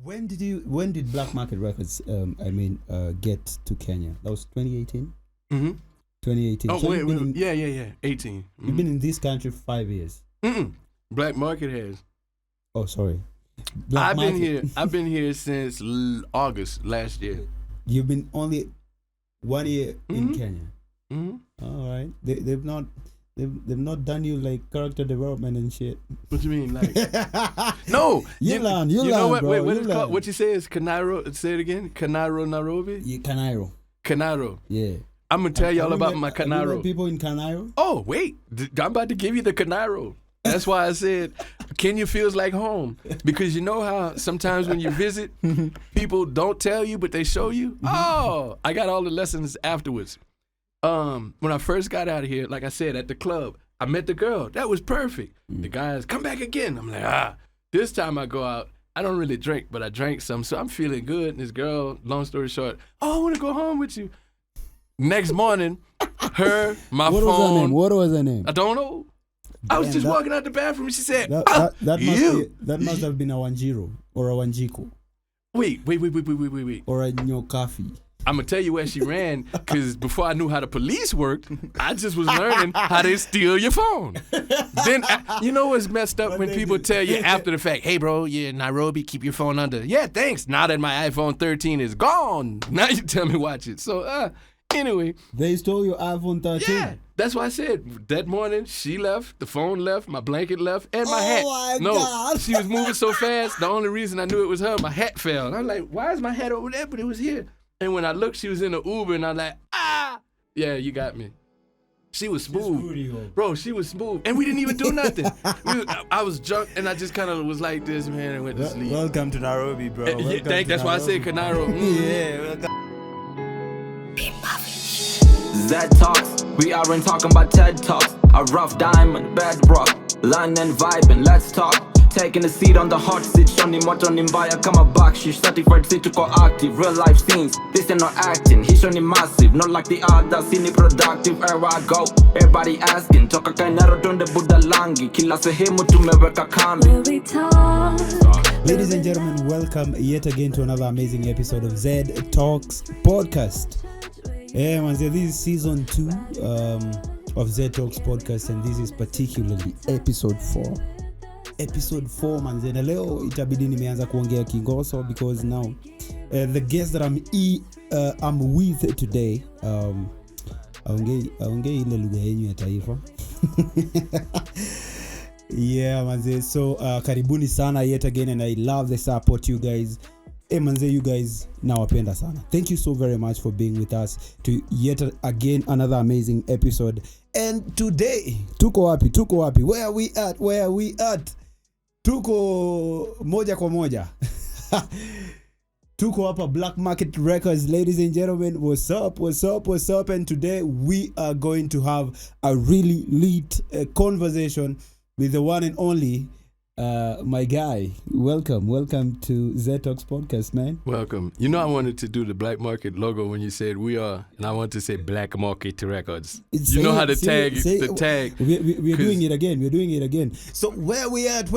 When did Black Market Records get to Kenya? That was 2018. 2018. Oh, so wait, yeah. 18. You've been in this country for 5 years. Black Market has. Oh, sorry. I've been here since August last year. You've been only 1 year in Kenya. All right. They've not done you like character development and shit. What you mean, like? No, you learn. You know learn, what? bro. Wait, what is called? What you say is Kanairo? Say it again. Kanairo, Nairobi. Yeah, Kanairo. Kanairo. Yeah. I'm gonna tell y'all about my Kanairo. People in Kanairo. Oh wait, I'm about to give you the Kanairo. That's why I said Kenya feels like home, because you know how sometimes when you visit, people don't tell you but they show you. Oh, I got all the lessons afterwards. When I first got out of here, like I said, at the club, I met the girl. That was perfect. The guys, come back again. I'm like, This time I go out, I don't really drink, but I drank some, so I'm feeling good. And this girl, long story short, I want to go home with you. Next morning, my phone. What was her name? I don't know. I was just walking out the bathroom and she said, that must have been a Wanjiru or a Wanjiku. Wait. Or a Nyokafi. I'm going to tell you where she ran, because before I knew how the police worked, I just was learning how they steal your phone. Then, you know what's messed up when people tell you after the fact, hey, bro, you're in Nairobi, keep your phone under. Yeah, thanks. Now that my iPhone 13 is gone, now you tell me watch it. So, anyway. They stole your iPhone 13? Yeah. That's why I said that morning she left, the phone left, my blanket left, and my hat. Oh my God. She was moving so fast. The only reason I knew it was her, my hat fell. And I'm like, why is my hat over there? But it was here. And when I looked, she was in the Uber, and I'm like, yeah, you got me. She was smooth. Bro, she was smooth. And we didn't even do nothing. I was drunk, and I just kind of was like this, man, and went to sleep. Welcome to Nairobi, bro. That's why I said Kanairo. Yeah, welcome. Zed Talks, we aren't talking about TED Talks. A rough diamond, bedrock, line and vibing, let's talk. Taking a seat on the hot seat, shoni moto ni mbaya kama backshish. Certified seat to go active, real life scenes. This ain't not acting, he shoni massive, not like the others, in productive. Where I go, everybody asking. Toka Kainaro donde Buddha langi, kila sehemu tumeweka kambi. Ladies and gentlemen, welcome yet again to another amazing episode of Zed Talks Podcast. Yeah, man, this is season 2 of Zed Talks Podcast, and this is particularly episode 4. Episode 4, man. Na leo itabidi nimeanza kuongea Kingoso because now the guest that I'm with today aongei ile lugha yenu ya taifa. Yeah, manze. So karibuni sana yet again, and I love the support you guys. Hey, manze, you guys nawapenda sana. Thank you so very much for being with us to yet again another amazing episode. And today, tuko wapi? Where are we at? Tuko moja kwa moja. Tuko hapa Black Market Records, ladies and gentlemen. What's up? And today we are going to have a really lit conversation with the one and only my guy. Welcome to Zed Talks Podcast, man. Welcome. You know, I wanted to do the Black Market logo when you said we are, and I wanted to say Black Market Records. You know how to tag the tag. We're doing it again. So where we at?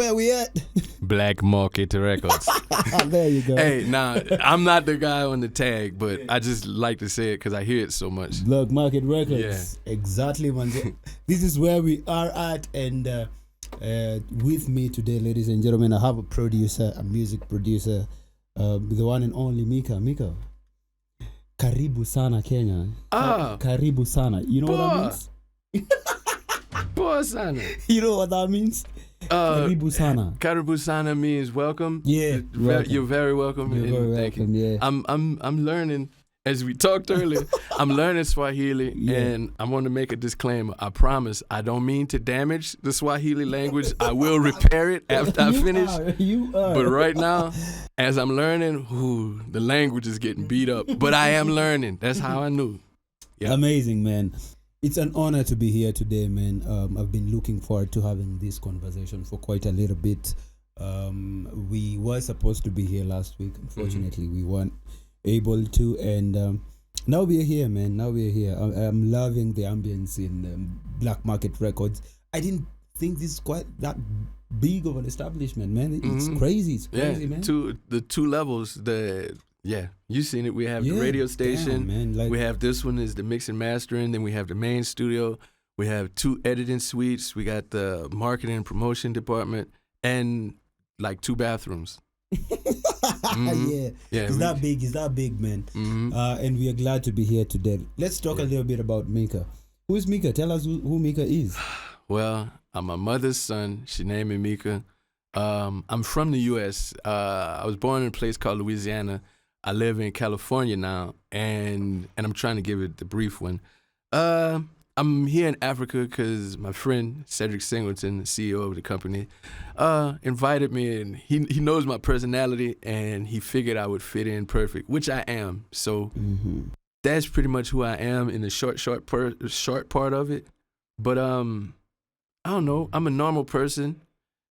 Black Market Records. There you go. Hey, now I'm not the guy on the tag, but I just like to say it because I hear it so much. Black Market Records. Yeah. Exactly, man. This is where we are at, and with me today, ladies and gentlemen, I have a music producer, the one and only Miccah. Karibu sana Kenya. Karibu sana. You know what that means? Poa sana. You know what that means? Karibu sana. Karibu sana means welcome. Yeah, you're very welcome. You're very welcome. Yeah. I'm learning. As we talked earlier, I'm learning Swahili, and I want to make a disclaimer. I promise I don't mean to damage the Swahili language. I will repair it after I finish. You are. But right now, as I'm learning, the language is getting beat up. But I am learning. That's how I knew. Yep. Amazing, man. It's an honor to be here today, man. I've been looking forward to having this conversation for quite a little bit. We were supposed to be here last week. Unfortunately, we weren't able to, and now we're here, man. I'm loving the ambience in Black Market Records. I didn't think this is quite that big of an establishment, man. It's crazy. It's crazy, man. The two levels. You've seen it. We have the radio station. Damn, man. We have this one is the mix and mastering. Then we have the main studio. We have 2 editing suites. We got the marketing and promotion department and like 2 bathrooms. Yeah. It's that big, man. And we are glad to be here today. Let's talk a little bit about Miccah. Who is Miccah? Tell us who Miccah is. Well, I'm my mother's son. She named me Miccah. I'm from the U.S. I was born in a place called Louisiana. I live in California now, and I'm trying to give it the brief one. I'm here in Africa because my friend Cedric Singleton, the CEO of the company, invited me, and he knows my personality, and he figured I would fit in perfect, which I am. So that's pretty much who I am in the short part of it. But I don't know. I'm a normal person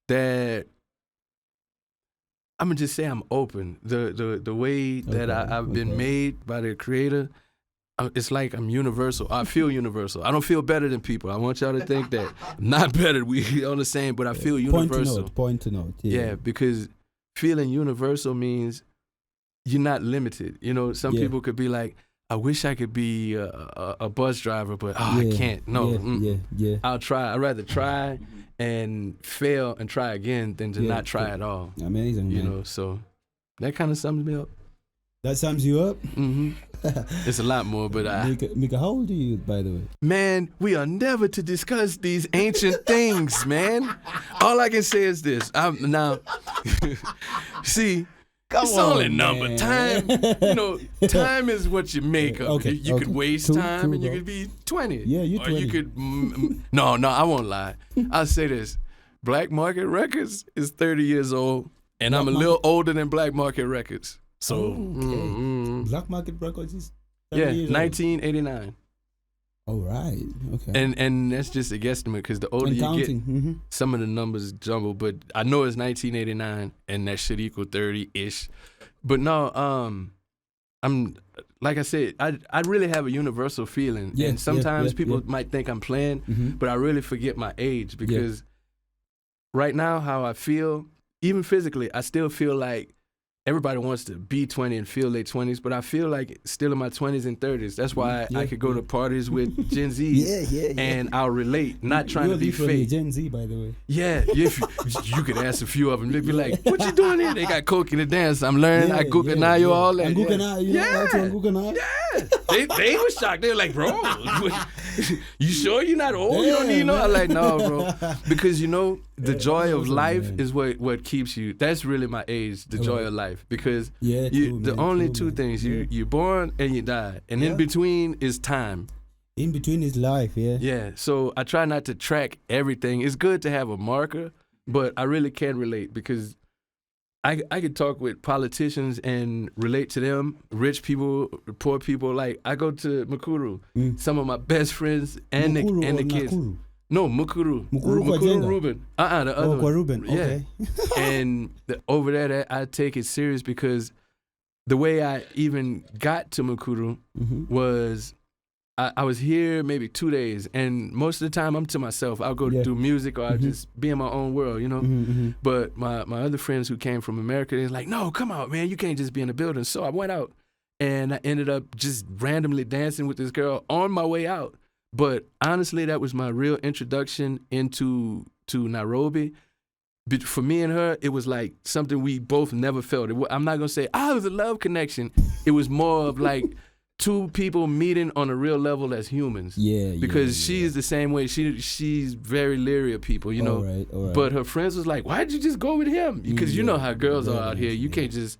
that I'm gonna just say I'm open. The way that I've been made by the Creator. It's like I'm universal. I feel universal. I don't feel better than people. I want y'all to think that. I'm not better. We on the same, but I feel universal. Point to note. Yeah, because feeling universal means you're not limited. You know, some people could be like, I wish I could be a bus driver, but I can't. No. I'll try. I'd rather try and fail and try again than to not try at all. Amazing, you man. know, so that kind of sums me up. That sums you up? It's a lot more, but Miccah, how old are you, by the way? Man, we are never to discuss these ancient things, man. All I can say is this. See, it's only number. Time, time is what you make of. Okay, you could waste time and you could be 20. Yeah, you're 20. Or you could, no, I won't lie. I'll say this. Black Market Records is 30 years old, and I'm a little older than Black Market Records. So, Black Market Records is 30 years 1989. All right. Okay. And that's just a guesstimate because the older you get, some of the numbers jumble. But I know it's 1989, and that should equal 30-ish. But no, I'm like I said, I really have a universal feeling. Yeah, and sometimes people might think I'm playing, but I really forget my age because right now how I feel, even physically, I still feel like everybody wants to be 20 and feel their 20s, but I feel like still in my 20s and 30s. That's why I could go to parties with Gen Z and I'll relate, not trying to be fake. Gen Z, by the way. Yeah, if you could ask a few of them, they'd be like, what you doing here? They got coke in the dance. I'm learning. I Guganayo all that. They were shocked. They were like, bro, you sure you're not old? You don't need no? I'm like, no, bro. Because, the joy of life is what keeps you. That's really my age, the joy of life. Because the only two things, you're born and you die. And in between is time. In between is life, Yeah, so I try not to track everything. It's good to have a marker, but I really can't relate because I could talk with politicians and relate to them, rich people, poor people. Like, I go to Mukuru, some of my best friends and the kids. Nakuru? No, Mukuru Ruben. The other one. Ruben, okay. And over there, I take it serious because the way I even got to Mukuru was I was here maybe 2 days, and most of the time I'm to myself. I'll go do music or I'll just be in my own world, But my other friends who came from America, they're like, no, come out, man. You can't just be in the building. So I went out, and I ended up just randomly dancing with this girl on my way out. But honestly, that was my real introduction to Nairobi. But for me and her, it was like something we both never felt. I'm not going to say, it was a love connection. It was more of like two people meeting on a real level as humans. Because she's the same way. She's very leery of people, All right. But her friends was like, why'd you just go with him? Because you know how girls are out here. You can't just...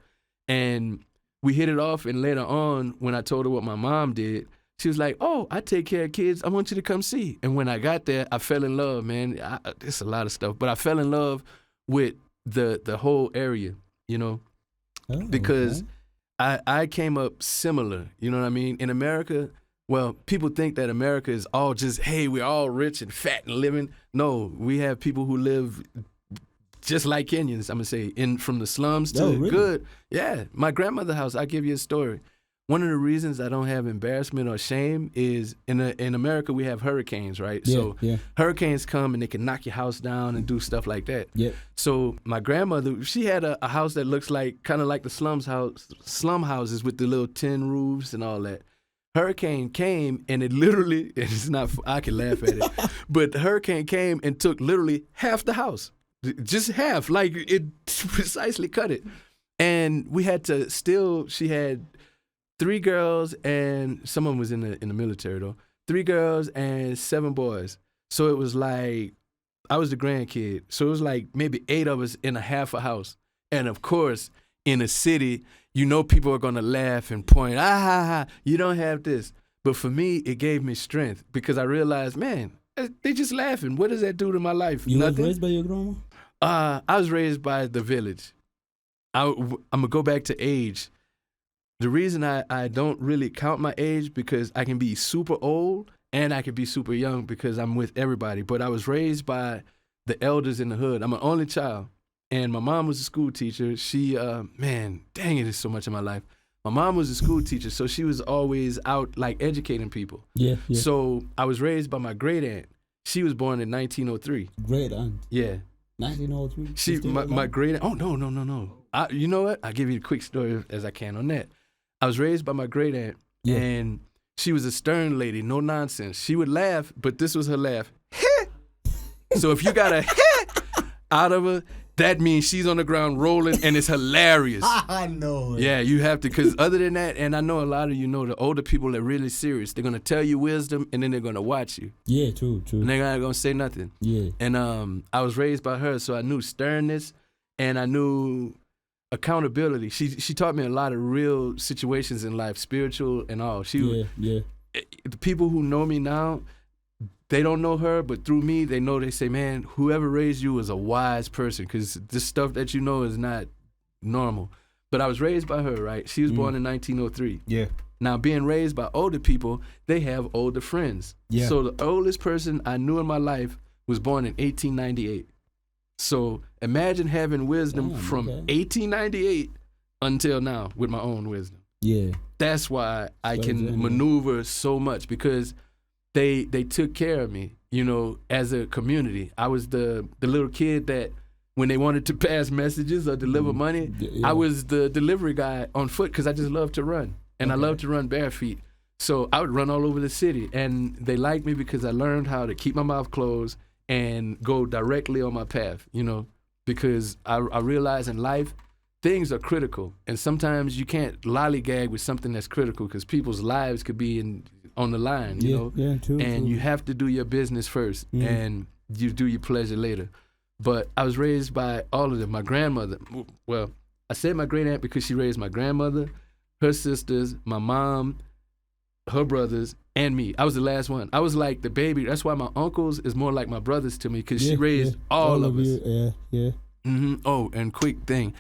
And we hit it off, and later on, when I told her what my mom did, she was like, oh, I take care of kids. I want you to come see. And when I got there, I fell in love, man. It's a lot of stuff. But I fell in love with the whole area, because I came up similar. You know what I mean? In America, well, people think that America is all just, hey, we're all rich and fat and living. No, we have people who live just like Kenyans, I'm going to say, from the slums to really? good. Yeah, my grandmother's house, I'll give you a story. one of the reasons I don't have embarrassment or shame is in America we have hurricanes, right? Yeah, So yeah. hurricanes come and they can knock your house down and do stuff like that. Yeah. So my grandmother, she had a house that looks like kind of like the slum houses with the little tin roofs and all that. Hurricane came and it literally, it's not, I can laugh at it, but the hurricane came and took literally half the house, just half, like it precisely cut it. And we had to she had 3 girls and some of them was in the military though, 3 girls and 7 boys. So it was like, I was the grandkid. So it was like maybe 8 of us in a half a house. And of course, in a city, you know people are going to laugh and point, you don't have this. But for me, it gave me strength because I realized, man, they just laughing. What does that do to my life? You Nothing. were raised by your grandma? I was raised by the village. I'm going to go back to age. The reason I don't really count my age because I can be super old and I can be super young because I'm with everybody. But I was raised by the elders in the hood. I'm an only child. And my mom was a school teacher. She, man, dang it, is so much in my life. My mom was a school teacher, so she was always out, like, educating people. Yeah. So I was raised by my great aunt. She was born in 1903. Great aunt. Yeah. 1903? My great aunt. Oh, no. You know what? I'll give you a quick story as I can on that. I was raised by my great aunt, and she was a stern lady, no nonsense. She would laugh, but this was her laugh. So if you got a out of her, that means she's on the ground rolling and it's hilarious. I know. Yeah, you have to, because other than that, and I know a lot of you know the older people are really serious. They're going to tell you wisdom and then they're going to watch you. Yeah, true. And they're not going to say nothing. Yeah. And I was raised by her, so I knew sternness and I knew accountability. She taught me a lot of real situations in life, spiritual and all. The people who know me now, they don't know her, but through me, they say, man, whoever raised you is a wise person because this stuff that you know is not normal. But I was raised by her, right? She was born in 1903. Yeah. Now, being raised by older people, they have older friends. Yeah. So the oldest person I knew in my life was born in 1898. So imagine having wisdom from 1898 until now with my own wisdom. Yeah. That's why I can maneuver so much because they took care of me, you know, as a community. I was the little kid that when they wanted to pass messages or deliver money, I was the delivery guy on foot because I just loved to run. And I loved to run bare feet. So I would run all over the city. And they liked me because I learned how to keep my mouth closed and go directly on my path, you know, because I realize in life, things are critical. And sometimes you can't lollygag with something that's critical because people's lives could be on the line, you know? Yeah, true. And you have to do your business first and you do your pleasure later. But I was raised by all of them. My grandmother, well, I said my great aunt because she raised my grandmother, her sisters, my mom, her brothers, and me. I was the last one. I was like the baby. That's why my uncles is more like my brothers to me because she raised all of us. You. Yeah. Mm-hmm. Oh, and quick thing.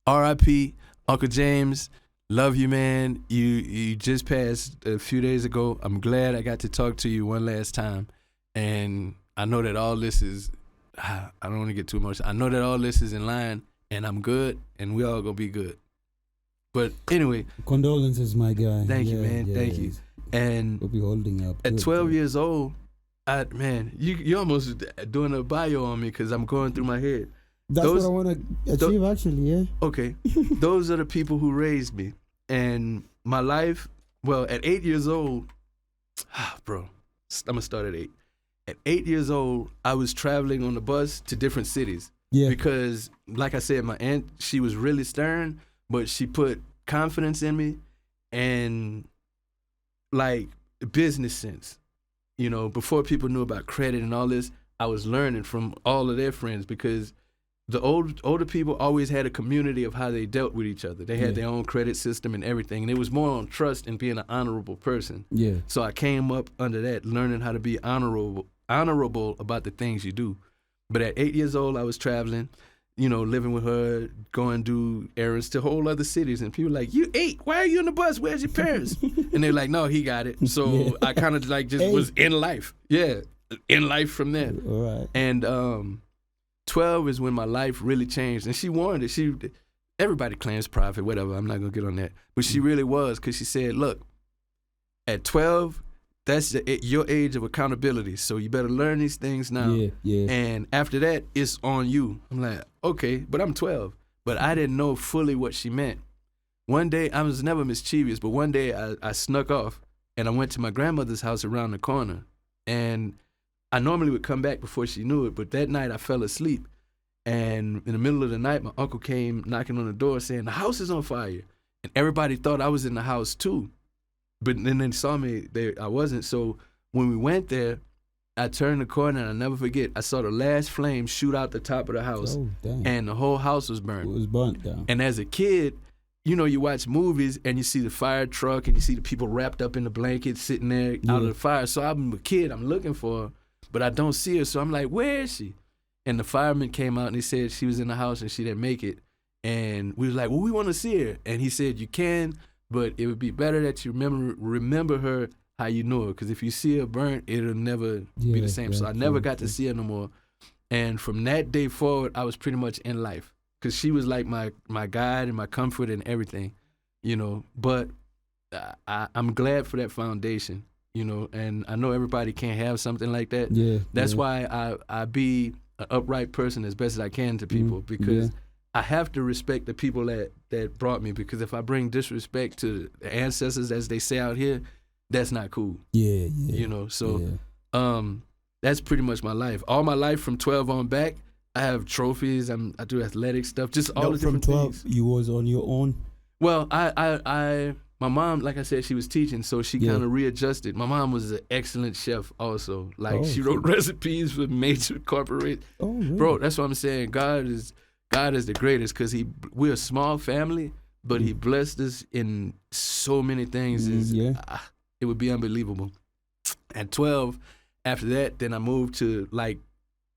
R.I.P. Uncle James. Love you, man. You just passed a few days ago. I'm glad I got to talk to you one last time. And I know that all this is, I don't want to get too emotional. I know that all this is in line, and I'm good, and we all going to be good. But anyway. Condolences, my guy. Thank you, man. Thank you. And hope you're holding up. At 12 years old, you're almost doing a bio on me because I'm going through my head. That's what I want to achieve, actually, yeah. Okay. Those are the people who raised me. And my life, well, at 8 years old, bro, I'm going to start at 8. At 8 years old, I was traveling on the bus to different cities. Yeah. Because, like I said, my aunt, she was really stern, but she put confidence in me and, like, business sense. You know, before people knew about credit and all this, I was learning from all of their friends because the older people always had a community of how they dealt with each other. They had their own credit system and everything, and it was more on trust and being an honorable person. Yeah. So I came up under that, learning how to be honorable about the things you do. But at 8 years old, I was traveling, you know, living with her, going do errands to whole other cities, and people were like, "You 8? Why are you on the bus? Where's your parents?" And they're like, "No, he got it." So I kind of like just was in life. Yeah, in life from there. All right. And 12 is when my life really changed. And she warned it. everybody claims prophet, whatever. I'm not gonna get on that, but she really was, because she said, "Look, at 12, that's your age of accountability. So you better learn these things now. And after that, it's on you." I'm like, okay, but I'm 12. But I didn't know fully what she meant. One day, I was never mischievous, but one day I snuck off and I went to my grandmother's house around the corner. And I normally would come back before she knew it, but that night I fell asleep. And in the middle of the night, my uncle came knocking on the door saying, "The house is on fire." And everybody thought I was in the house too. But then they saw me, I wasn't. So when we went there, I turned the corner and I'll never forget, I saw the last flame shoot out the top of the house. Oh, damn. And the whole house was burned. It was burnt down. And as a kid, you know, you watch movies and you see the fire truck and you see the people wrapped up in the blankets sitting there out of the fire. So I'm a kid, I'm looking for her, but I don't see her. So I'm like, where is she? And the fireman came out and he said she was in the house and she didn't make it. And we was like, well, we want to see her. And he said, you can, but it would be better that you remember her how you knew her, because if you see her burnt, it'll never be the same. So I never got to see her no more. And from that day forward, I was pretty much in life, because she was like my guide and my comfort and everything, you know. But I'm glad for that foundation, you know, and I know everybody can't have something like that. That's why I be an upright person as best as I can to people, because I have to respect the people that brought me, because if I bring disrespect to the ancestors, as they say out here, that's not cool. You know, so that's pretty much my life. All my life from 12 on back, I have trophies. I do athletic stuff, just all the different from 12, things. You was on your own? Well, my mom, like I said, she was teaching, so she kind of readjusted. My mom was an excellent chef also. Like, she wrote recipes for major corporate. Oh, really? Bro, that's what I'm saying. God is the greatest, because we're a small family, but he blessed us in so many things. It would be unbelievable. At 12, after that, then I moved to, like,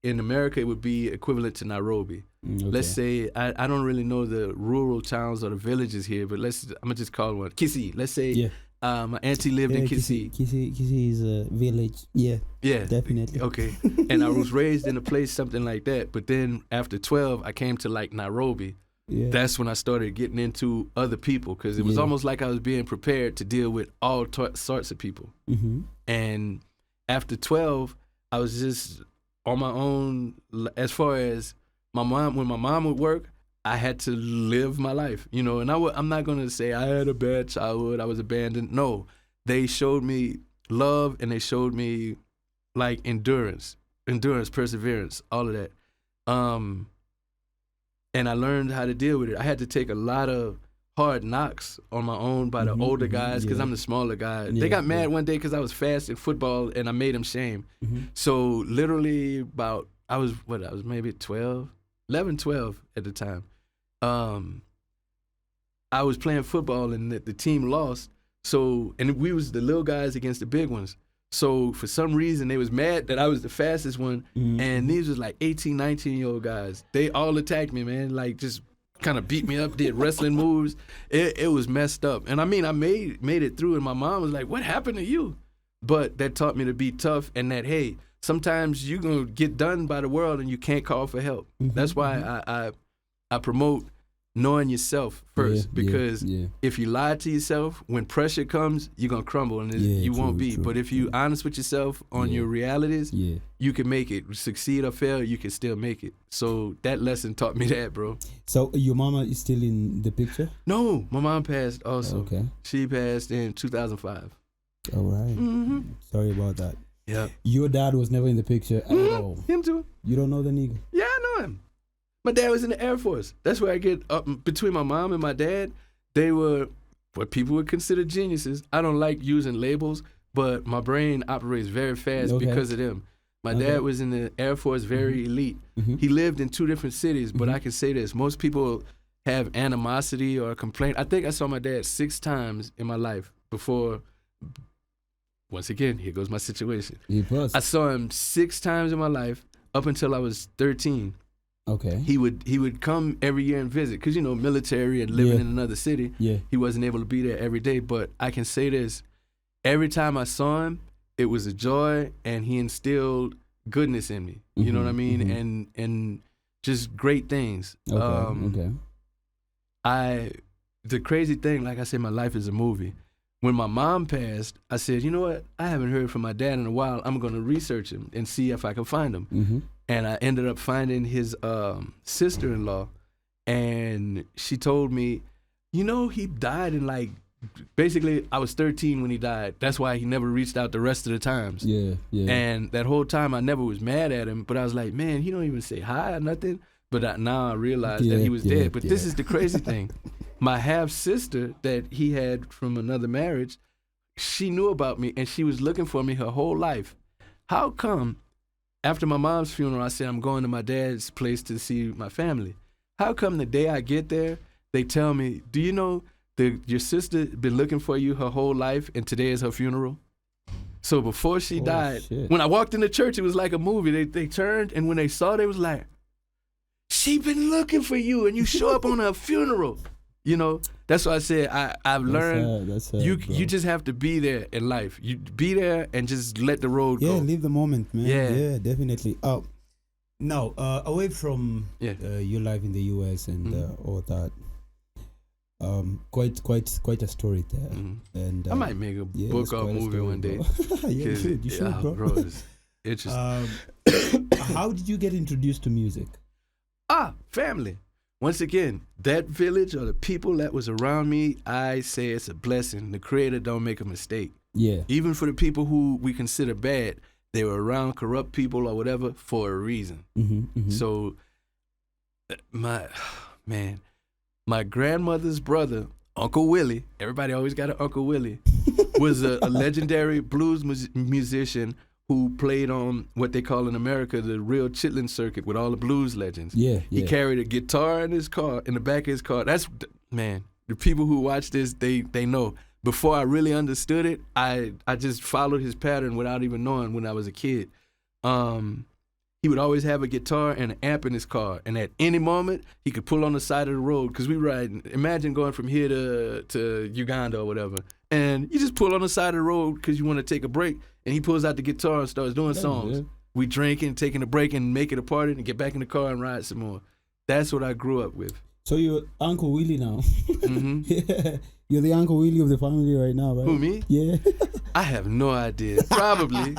in America, it would be equivalent to Nairobi. Let's say, I don't really know the rural towns or the villages here, but I'm going to just call one. Kisii. Let's say my auntie lived in Kisii. Kisii is a village. Yeah, definitely. Okay. And I was raised in a place, something like that. But then after 12, I came to, like, Nairobi. That's when I started getting into other people, because it was almost like I was being prepared to deal with all sorts of people. And after 12, I was just on my own. As far as when my mom would work, I had to live my life, you know. And I'm not going to say I had a bad childhood, I was abandoned. No, they showed me love, and they showed me, like, endurance, perseverance, all of that. And I learned how to deal with it. I had to take a lot of hard knocks on my own by the older guys, because I'm the smaller guy. They got mad one day because I was fast in football and I made them shame. So literally I was maybe 11, 12 at the time. I was playing football and the team lost. So, and we was the little guys against the big ones. So for some reason, they was mad that I was the fastest one, and these was like 18, 19-year-old guys. They all attacked me, man, like just kind of beat me up, did wrestling moves. It was messed up. And I mean, I made it through, and my mom was like, "What happened to you?" But that taught me to be tough, and that, hey, sometimes you're going to get done by the world and you can't call for help. That's why I promote knowing yourself first, because if you lie to yourself, when pressure comes, you're going to crumble, and you won't be. But if you're honest with yourself on your realities, you can make it. Succeed or fail, you can still make it. So that lesson taught me that, bro. So your mama is still in the picture? No, my mom passed also. Okay. She passed in 2005. All right. Sorry about that. Yeah. Your dad was never in the picture at all? Him too. You don't know the nigga? Yeah, I know him. My dad was in the Air Force. That's where I get up. Between my mom and my dad, they were what people would consider geniuses. I don't like using labels, but my brain operates very fast because of them. My dad was in the Air Force, very elite. He lived in 2 different cities, but I can say this. Most people have animosity or complaint. I think I saw my dad 6 times in my life before. Once again, here goes my situation. I saw him 6 times in my life up until I was 13. Okay. He would come every year and visit, because, you know, military and living in another city. He wasn't able to be there every day. But I can say this, every time I saw him, it was a joy, and he instilled goodness in me. You know what I mean? And just great things. Okay. the crazy thing, like I said, my life is a movie. When my mom passed, I said, you know what? I haven't heard from my dad in a while. I'm going to research him and see if I can find him. Mm-hmm. And I ended up finding his sister-in-law, and she told me, you know, he died in like, basically, I was 13 when he died. That's why he never reached out the rest of the times. Yeah. And that whole time, I never was mad at him, but I was like, man, he don't even say hi or nothing. But now I realized that he was dead. But this is the crazy thing. My half-sister that he had from another marriage, she knew about me, and she was looking for me her whole life. How come, after my mom's funeral, I said, I'm going to my dad's place to see my family. How come the day I get there, they tell me, do you know your sister been looking for you her whole life, and today is her funeral? So before she died, when I walked in the church, it was like a movie. They turned, and when they saw, they was like, she been looking for you, and you show up on her funeral. You know, that's why I said I've learned you just have to be there in life. You be there and just let the road go. Yeah, live the moment, man. Yeah, definitely. Now, away from your life in the US and all that, quite a story there. Mm-hmm. And I might make a book or movie one day. You should, bro. It's interesting. How did you get introduced to music? Family. Once again, that village or the people that was around me, I say it's a blessing. The Creator don't make a mistake. Yeah. Even for the people who we consider bad, they were around corrupt people or whatever for a reason. Mm-hmm, mm-hmm. So, my grandmother's brother, Uncle Willie, everybody always got an Uncle Willie, was a legendary blues musician who played on what they call in America the real Chitlin circuit with all the blues legends. Yeah. He carried a guitar in his car, in the back of his car. That's, man, the people who watch this, they know. Before I really understood it, I just followed his pattern without even knowing when I was a kid. He would always have a guitar and an amp in his car, and at any moment, he could pull on the side of the road, because we ride, imagine going from here to Uganda or whatever, and you just pull on the side of the road because you want to take a break, and he pulls out the guitar and starts doing songs. Yeah. We drinking, taking a break, and make it a party, and get back in the car and ride some more. That's what I grew up with. So you're Uncle Willie now. Mm-hmm. Yeah. You're the Uncle Willie of the family right now, right? Who, me? Yeah. I have no idea. Probably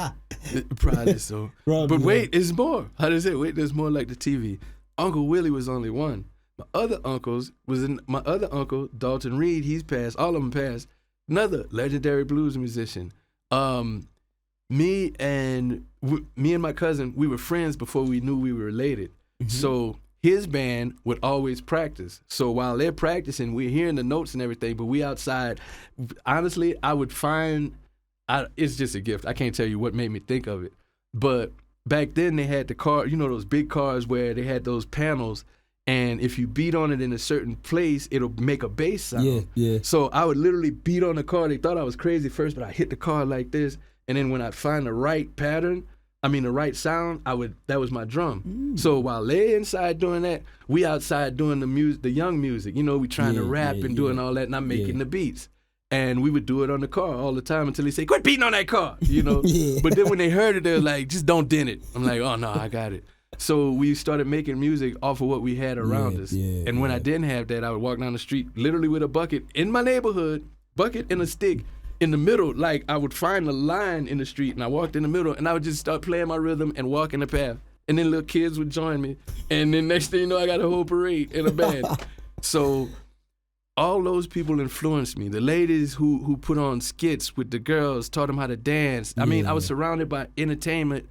so. Probably, but wait, it's more. How does it? Wait, there's more like the TV. Uncle Willie was only one. My other uncle, Dalton Reed, he's passed. All of them passed. Another legendary blues musician. Me and my cousin, we were friends before we knew we were related. Mm-hmm. So his band would always practice. So while they're practicing, we're hearing the notes and everything, but we outside. Honestly, I would find, it's just a gift. I can't tell you what made me think of it. But back then they had the car, you know, those big cars where they had those panels, and if you beat on it in a certain place, it'll make a bass sound. Yeah. So I would literally beat on the car. They thought I was crazy first, but I hit the car like this, and then when I find the right the right sound, that was my drum. So while they inside doing that, we outside doing the young music. You know, we trying to rap and doing all that, and I'm making the beats. And we would do it on the car all the time until they say, quit beating on that car, you know. But then when they heard it, they were like, just don't dent it. I'm like, oh no, I got it. So we started making music off of what we had around us. And when I didn't have that, I would walk down the street literally with a bucket in my neighborhood, bucket and a stick, in the middle, like I would find a line in the street and I walked in the middle and I would just start playing my rhythm and walk in the path. And then little kids would join me. And then next thing you know, I got a whole parade in a band. So all those people influenced me. The ladies who put on skits with the girls, taught them how to dance. I mean, I was surrounded by entertainment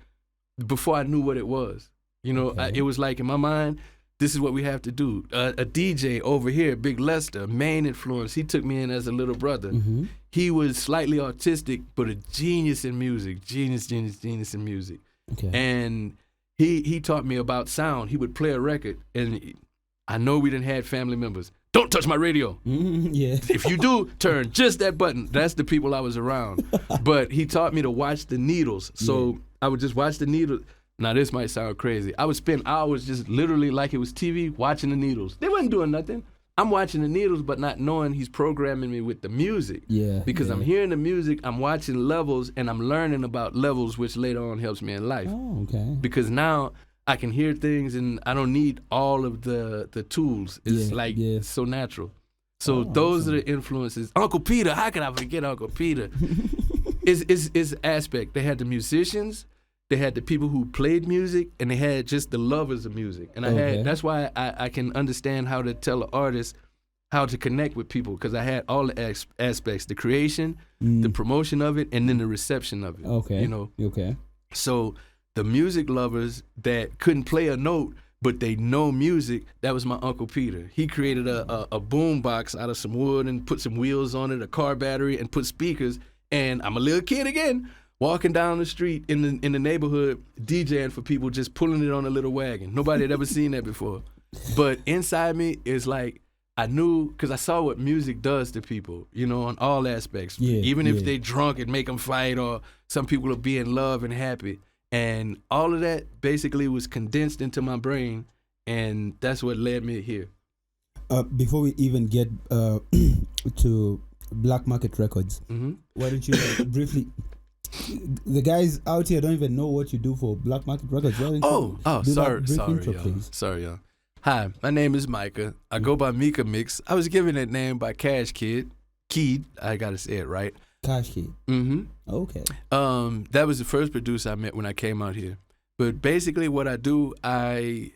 before I knew what it was. You know, it was like in my mind, this is what we have to do. A DJ over here, Big Lester, main influence. He took me in as a little brother. Mm-hmm. He was slightly autistic, but a genius in music. Genius in music. Okay. And he taught me about sound. He would play a record, and I know we didn't have family members. Don't touch my radio. If you do, turn just that button. That's the people I was around. But he taught me to watch the needles. So I would just watch the needles. Now, this might sound crazy. I would spend hours just literally like it was TV watching the needles. They wasn't doing nothing. I'm watching the needles, but not knowing he's programming me with the music. Because I'm hearing the music, I'm watching levels, and I'm learning about levels, which later on helps me in life. Oh, okay. Because now I can hear things, and I don't need all of the tools. It's so natural. So those are the influences. Uncle Peter, how can I forget Uncle Peter? It's aspect. They had the musicians, they had the people who played music, and they had just the lovers of music. And that's why I can understand how to tell an artist how to connect with people, because I had all the aspects: the creation, the promotion of it, and then the reception of it. Okay. You know. Okay. So the music lovers that couldn't play a note, but they know music, that was my Uncle Peter. He created a boom box out of some wood and put some wheels on it, a car battery, and put speakers. And I'm a little kid again, walking down the street in the neighborhood, DJing for people, just pulling it on a little wagon. Nobody had ever seen that before. But inside me is like, I knew, because I saw what music does to people, you know, on all aspects. Even if they drunk, it make them fight, or some people will be in love and happy. And all of that basically was condensed into my brain, and that's what led me here. Before we even get to Black Market Records, why don't you briefly... The guys out here don't even know what you do for Black Market Records. Sorry, y'all. Hi, my name is Miccah. I go by Miccah Mix. I was given that name by Cash Kid. I gotta say it right. Cash Kid. Mm-hmm. Okay. That was the first producer I met when I came out here. But basically what I do, I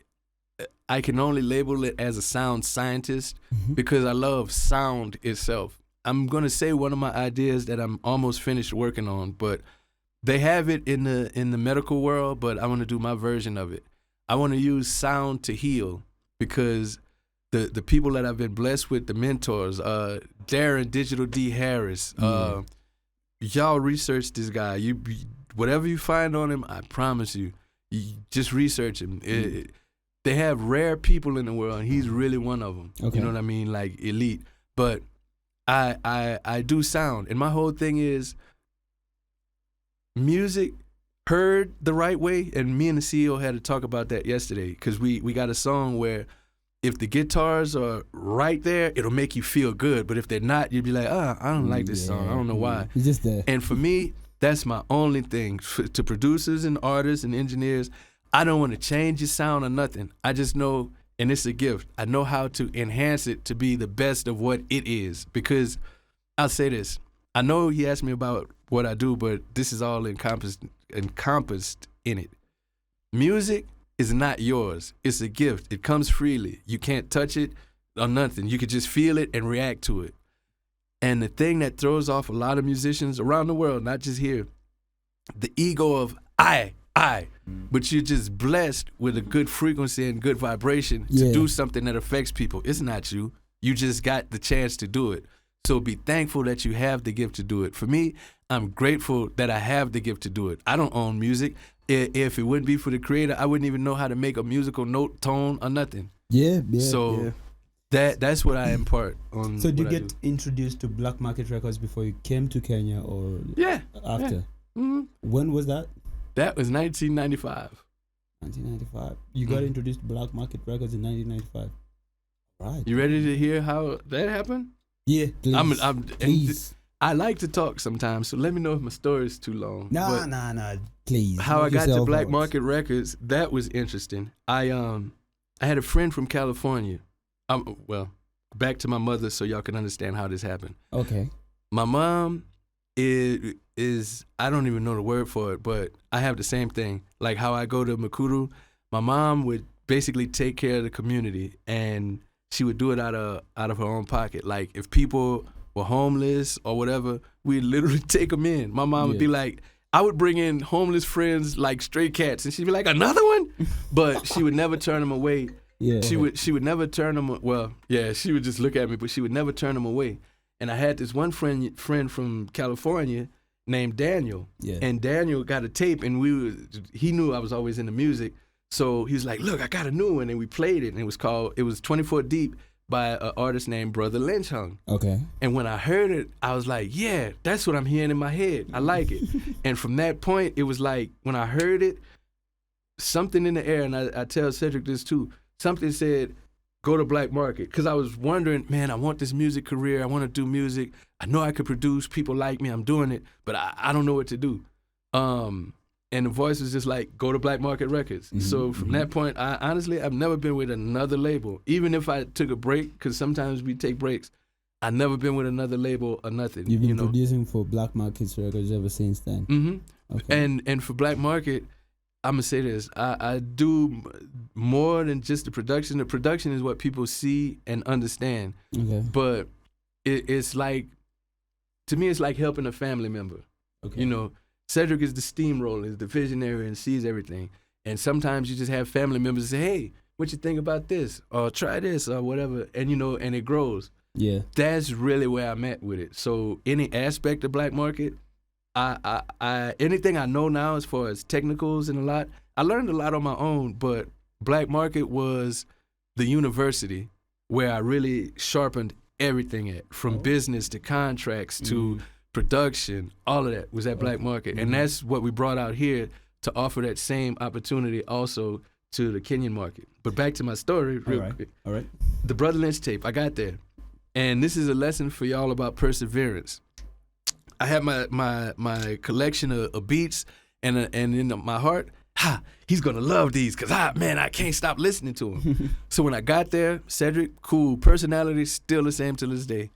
can only label it as a sound scientist because I love sound itself. I'm gonna say one of my ideas that I'm almost finished working on, but they have it in the medical world, but I want to do my version of it. I want to use sound to heal, because the people that I've been blessed with, the mentors, Darren Digital D Harris, y'all research this guy. You whatever you find on him, I promise you just research him. They have rare people in the world, and he's really one of them. Okay. You know what I mean? Like elite. But I do sound, and my whole thing is music heard the right way, and me and the CEO had to talk about that yesterday, because we got a song where if the guitars are right there, it'll make you feel good, but if they're not, you'll be like, I don't like this song. I don't know why. It's just there. And for me, that's my only thing. To producers and artists and engineers, I don't want to change your sound or nothing. I just know, and it's a gift, I know how to enhance it to be the best of what it is. Because I'll say this, I know he asked me about what I do, but this is all encompassed in it. Music is not yours. It's a gift. It comes freely. You can't touch it or nothing. You could just feel it and react to it. And the thing that throws off a lot of musicians around the world, not just here, the ego of I. But you're just blessed with a good frequency and good vibration to do something that affects people. It's not you. You just got the chance to do it. So be thankful that you have the gift to do it. For me, I'm grateful that I have the gift to do it. I don't own music. If it wouldn't be for the creator, I wouldn't even know how to make a musical note, tone, or nothing. That's what I impart on. So did you get introduced to Black Market Records before you came to Kenya, or after? Yeah. Mm-hmm. When was that? That was 1995. 1995. You got introduced to Black Market Records in 1995. Right. You ready to hear how that happened? Yeah, please. Please. I like to talk sometimes, so let me know if my story is too long. Nah, please. How I got to Black Market Records, that was interesting. I had a friend from California. Back to my mother so y'all can understand how this happened. Okay. My mom is I don't even know the word for it, but I have the same thing. Like how I go to Makuru, my mom would basically take care of the community, and she would do it out of her own pocket. Like if people were homeless or whatever, we'd literally take them in. My mom would be like, I would bring in homeless friends like stray cats, and she'd be like, another one? But she would never turn them away. Yeah. She would never turn them. Well, yeah, she would just look at me, but she would never turn them away. And I had this one friend from California named Daniel, and Daniel got a tape, and he knew I was always into music, so he was like, "Look, I got a new one," and we played it, and it was 24 Deep by an artist named Brother Lynch Hung. Okay. And when I heard it, I was like, "Yeah, that's what I'm hearing in my head. I like it." And from that point, it was like when I heard it, something in the air, and I tell Cedric this too. Something said, go to Black Market, because I was wondering, man, I want this music career. I want to do music. I know I could produce. People like me. I'm doing it, but I don't know what to do. And the voice was just like, go to Black Market Records. So from that point, I've never been with another label. Even if I took a break, because sometimes we take breaks, I've never been with another label or nothing. You've been producing for Black Market Records ever since then. Okay. And for Black Market, I'm gonna say this: I do more than just the production. The production is what people see and understand. Okay. But it's like, to me, it's like helping a family member. Okay. You know, Cedric is the steamroller, is the visionary, and sees everything. And sometimes you just have family members say, "Hey, what you think about this? Or try this, or whatever." And and it grows. Yeah. That's really where I'm at with it. So any aspect of Black Market, I anything I know now as far as technicals and I learned a lot on my own, but Black Market was the university where I really sharpened everything at, from business to contracts to production. All of that was at Black Market. And that's what we brought out here to offer that same opportunity also to the Kenyan market. But back to my story real quick. All right. The Brother Lynch tape, I got there. And this is a lesson for y'all about perseverance. I had my collection of beats, and in my heart, he's gonna love these, cause I can't stop listening to him. So when I got there, Cedric, cool, personality, still the same till this day.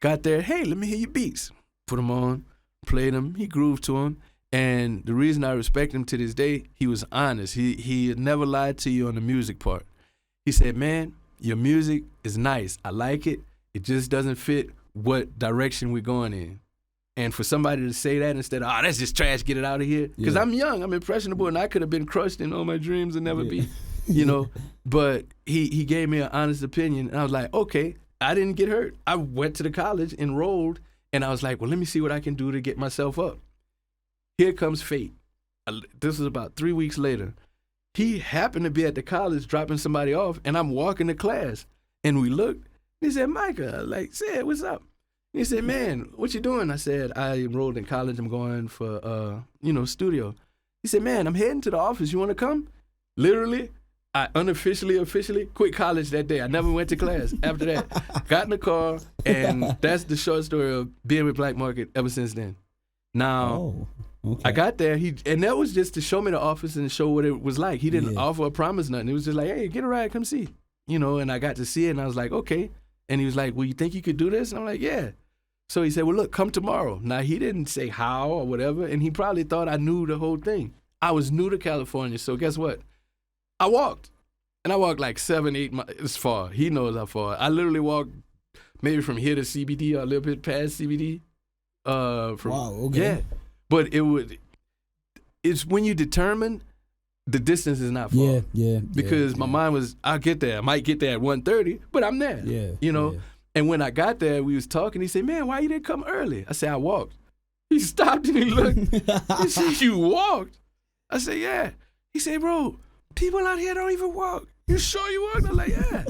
Got there, hey, let me hear your beats. Put them on, played them, he grooved to them. And the reason I respect him to this day, he was honest. He had never lied to you on the music part. He said, man, your music is nice, I like it. It just doesn't fit what direction we're going in. And for somebody to say that instead of, that's just trash, get it out of here. Because I'm young, I'm impressionable, and I could have been crushed in all my dreams and never be, But he gave me an honest opinion, and I was like, okay, I didn't get hurt. I went to the college, enrolled, and I was like, well, let me see what I can do to get myself up. Here comes fate. This was about 3 weeks later. He happened to be at the college dropping somebody off, and I'm walking to class, and we looked. He said, Miccah, Sid, what's up? He said, man, what you doing? I said, I enrolled in college. I'm going for, studio. He said, man, I'm heading to the office. You want to come? Literally, I officially quit college that day. I never went to class after that. Got in the car, and that's the short story of being with Black Market ever since then. Now, I got there, and that was just to show me the office and to show what it was like. He didn't offer or promise nothing. It was just like, hey, get a ride, come see. And I got to see it, and I was like, okay. And he was like, well, you think you could do this? And I'm like, yeah. So he said, well, look, come tomorrow. Now, he didn't say how or whatever, and he probably thought I knew the whole thing. I was new to California, so guess what? I walked. And I walked like 7-8 miles. It's far. He knows how far. I literally walked maybe from here to CBD or a little bit past CBD. Wow, okay. Yeah. But it's when you determine, the distance is not far. Yeah. Because my mind was, I'll get there. I might get there at 1:30, but I'm there. Yeah. Yeah. And when I got there, we was talking. He said, man, why you didn't come early? I said, I walked. He stopped and he looked. He said, you walked? I said, yeah. He said, bro, people out here don't even walk. You sure you walked? I was like, yeah.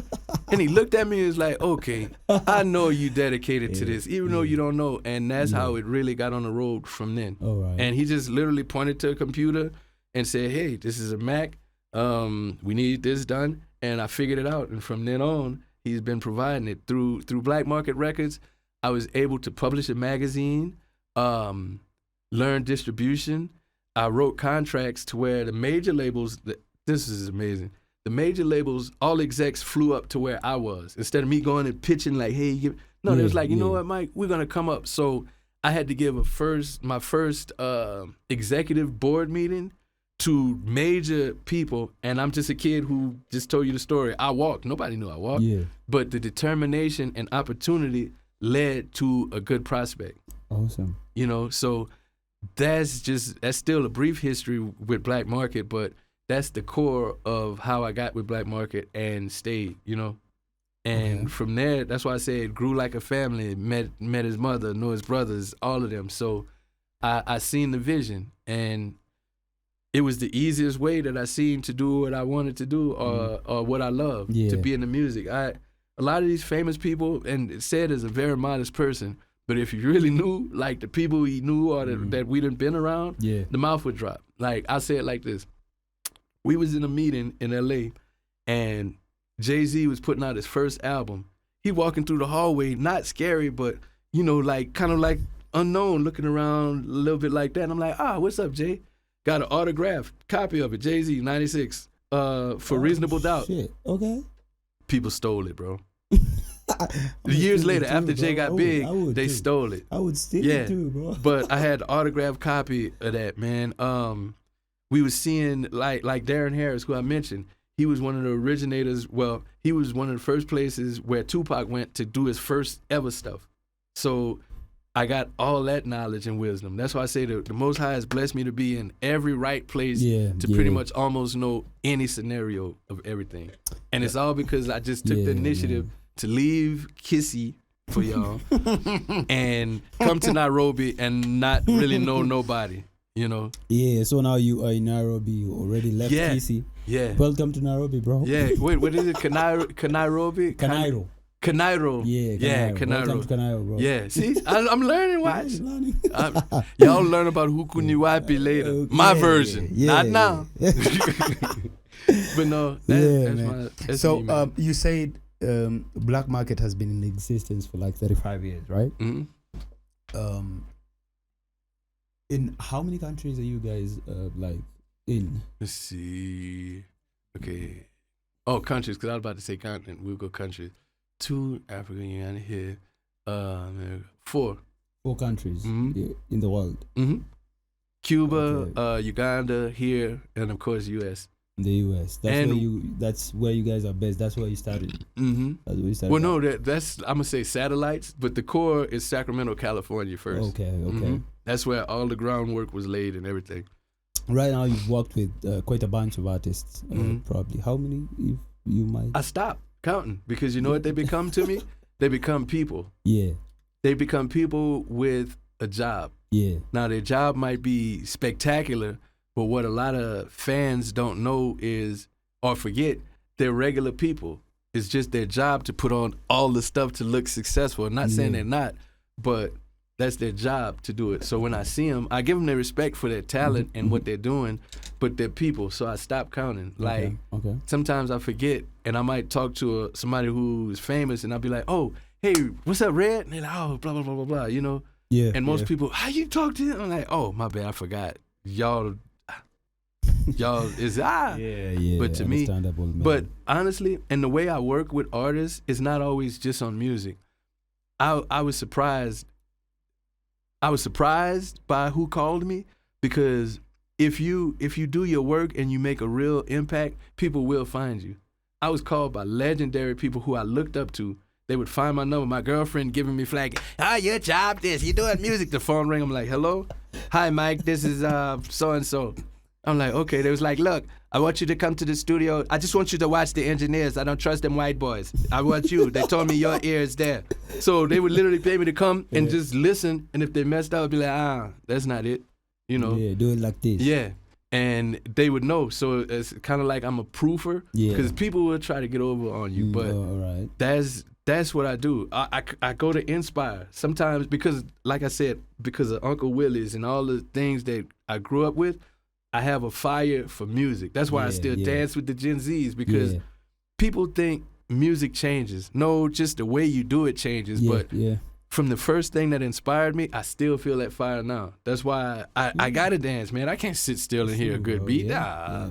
And he looked at me and was like, okay, I know you dedicated to this, even though you don't know. And that's how it really got on the road from then. All right. And he just literally pointed to a computer and said, hey, this is a Mac. We need this done. And I figured it out. And from then on, he's been providing it. Through Black Market Records, I was able to publish a magazine, learn distribution. I wrote contracts to where the major labels, this is amazing. The major labels, all execs flew up to where I was. Instead of me going and pitching like, hey, they was like, you know what, Mike, we're going to come up. So I had to give my first executive board meeting to major people, and I'm just a kid who just told you the story. I walked. Nobody knew I walked. Yeah. But the determination and opportunity led to a good prospect. Awesome. So that's still a brief history with Black Market, but that's the core of how I got with Black Market and stayed, And from there, that's why I say it grew like a family. Met his mother, know his brothers, all of them. So I seen the vision, and it was the easiest way that I seen to do what I wanted to do or what I love, to be in the music. A lot of these famous people, and Sid is a very modest person, but if you really knew, like the people he knew or that we done been around, the mouth would drop. Like, I say it like this. We was in a meeting in L.A., and Jay-Z was putting out his first album. He walking through the hallway, not scary, but, like kind of like unknown, looking around a little bit like that. And I'm like, what's up, Jay? Got an autographed copy of it, Jay-Z, 96, for Reasonable Doubt. Shit. Okay. People stole it, bro. Years later, after Jay got big, they stole it. I would steal it too, bro. But I had an autographed copy of that, man. We was seeing, like Darren Harris, who I mentioned, he was one of the originators. Well, he was one of the first places where Tupac went to do his first ever stuff. So I got all that knowledge and wisdom. That's why I say the Most High has blessed me to be in every right place to pretty much almost know any scenario of everything. And it's all because I just took the initiative to leave Kissy for y'all and come to Nairobi and not really know nobody, you know? Yeah, so now you are in Nairobi. You already left Kissy. Yeah. Welcome to Nairobi, bro. Yeah. Wait, what is it? Nairobi? Kanairo. Kanairo. Yeah, Kanairo. Welcome to Kanairo, bro. Yeah, see? I'm learning, watch. Y'all learn about Hukuniwapi later. Okay. My version. Yeah. Not now. But no, that's so me, man. you said Black Market has been in existence for like 35 years, right? Mm-hmm. In how many countries are you guys in? Let's see. Okay. Oh, countries, because I was about to say continent. We'll go countries. 2, Africa, United here. 4. 4 countries Mm-hmm. in the world. Mm-hmm. Cuba, Uganda, here, and of course U.S. The U.S. That's where you guys are based. That's where you started. Mm-hmm. That's where you started. Well, no, that's I'm gonna say satellites, but the core is Sacramento, California first. Okay. Mm-hmm. That's where all the groundwork was laid and everything. Right now, you've worked with quite a bunch of artists. Probably how many? If you might. I stopped counting because you know what they become to me? They become people. Yeah. They become people with a job. Yeah. Now their job might be spectacular. But what a lot of fans don't know is, or forget, they're regular people. It's just their job to put on all the stuff to look successful. I'm not saying they're not, but that's their job to do it. So when I see them, I give them their respect for their talent and what they're doing, but they're people. So I stop counting. Like sometimes I forget, and I might talk to somebody who's famous, and I'll be like, "Oh, hey, what's up, Red?" And they're like, "Oh, blah blah blah blah blah," you know. Yeah. And most people, how you talk to him? I'm like, "Oh, my bad, I forgot. Y'all is yeah, but to me, man. But honestly, and the way I work with artists is not always just on music. I was surprised by who called me, because if you do your work and you make a real impact, people will find you. I was called by legendary people who I looked up to. They would find my number. My girlfriend giving me flag. Your job this. You doing music. The phone ring. I'm like, hello? Hi, Mike. This is so-and-so. I'm like, okay. They was like, look, I want you to come to the studio. I just want you to watch the engineers. I don't trust them white boys. I want you. They told me your ear is there. So they would literally pay me to come and just listen. And if they messed up, I'd be like, that's not it. You know? Yeah, do it like this. Yeah. And they would know. So it's kind of like I'm a proofer. Yeah. Because people will try to get over on you. But that's what I do. I go to inspire. Sometimes because, like I said, because of Uncle Willie's and all the things that I grew up with, I have a fire for music. That's why I still dance with the Gen Zs, because people think music changes. No, just the way you do it changes. But from the first thing that inspired me, I still feel that fire now. That's why I gotta dance, man. I can't sit still and hear a good beat. Yeah.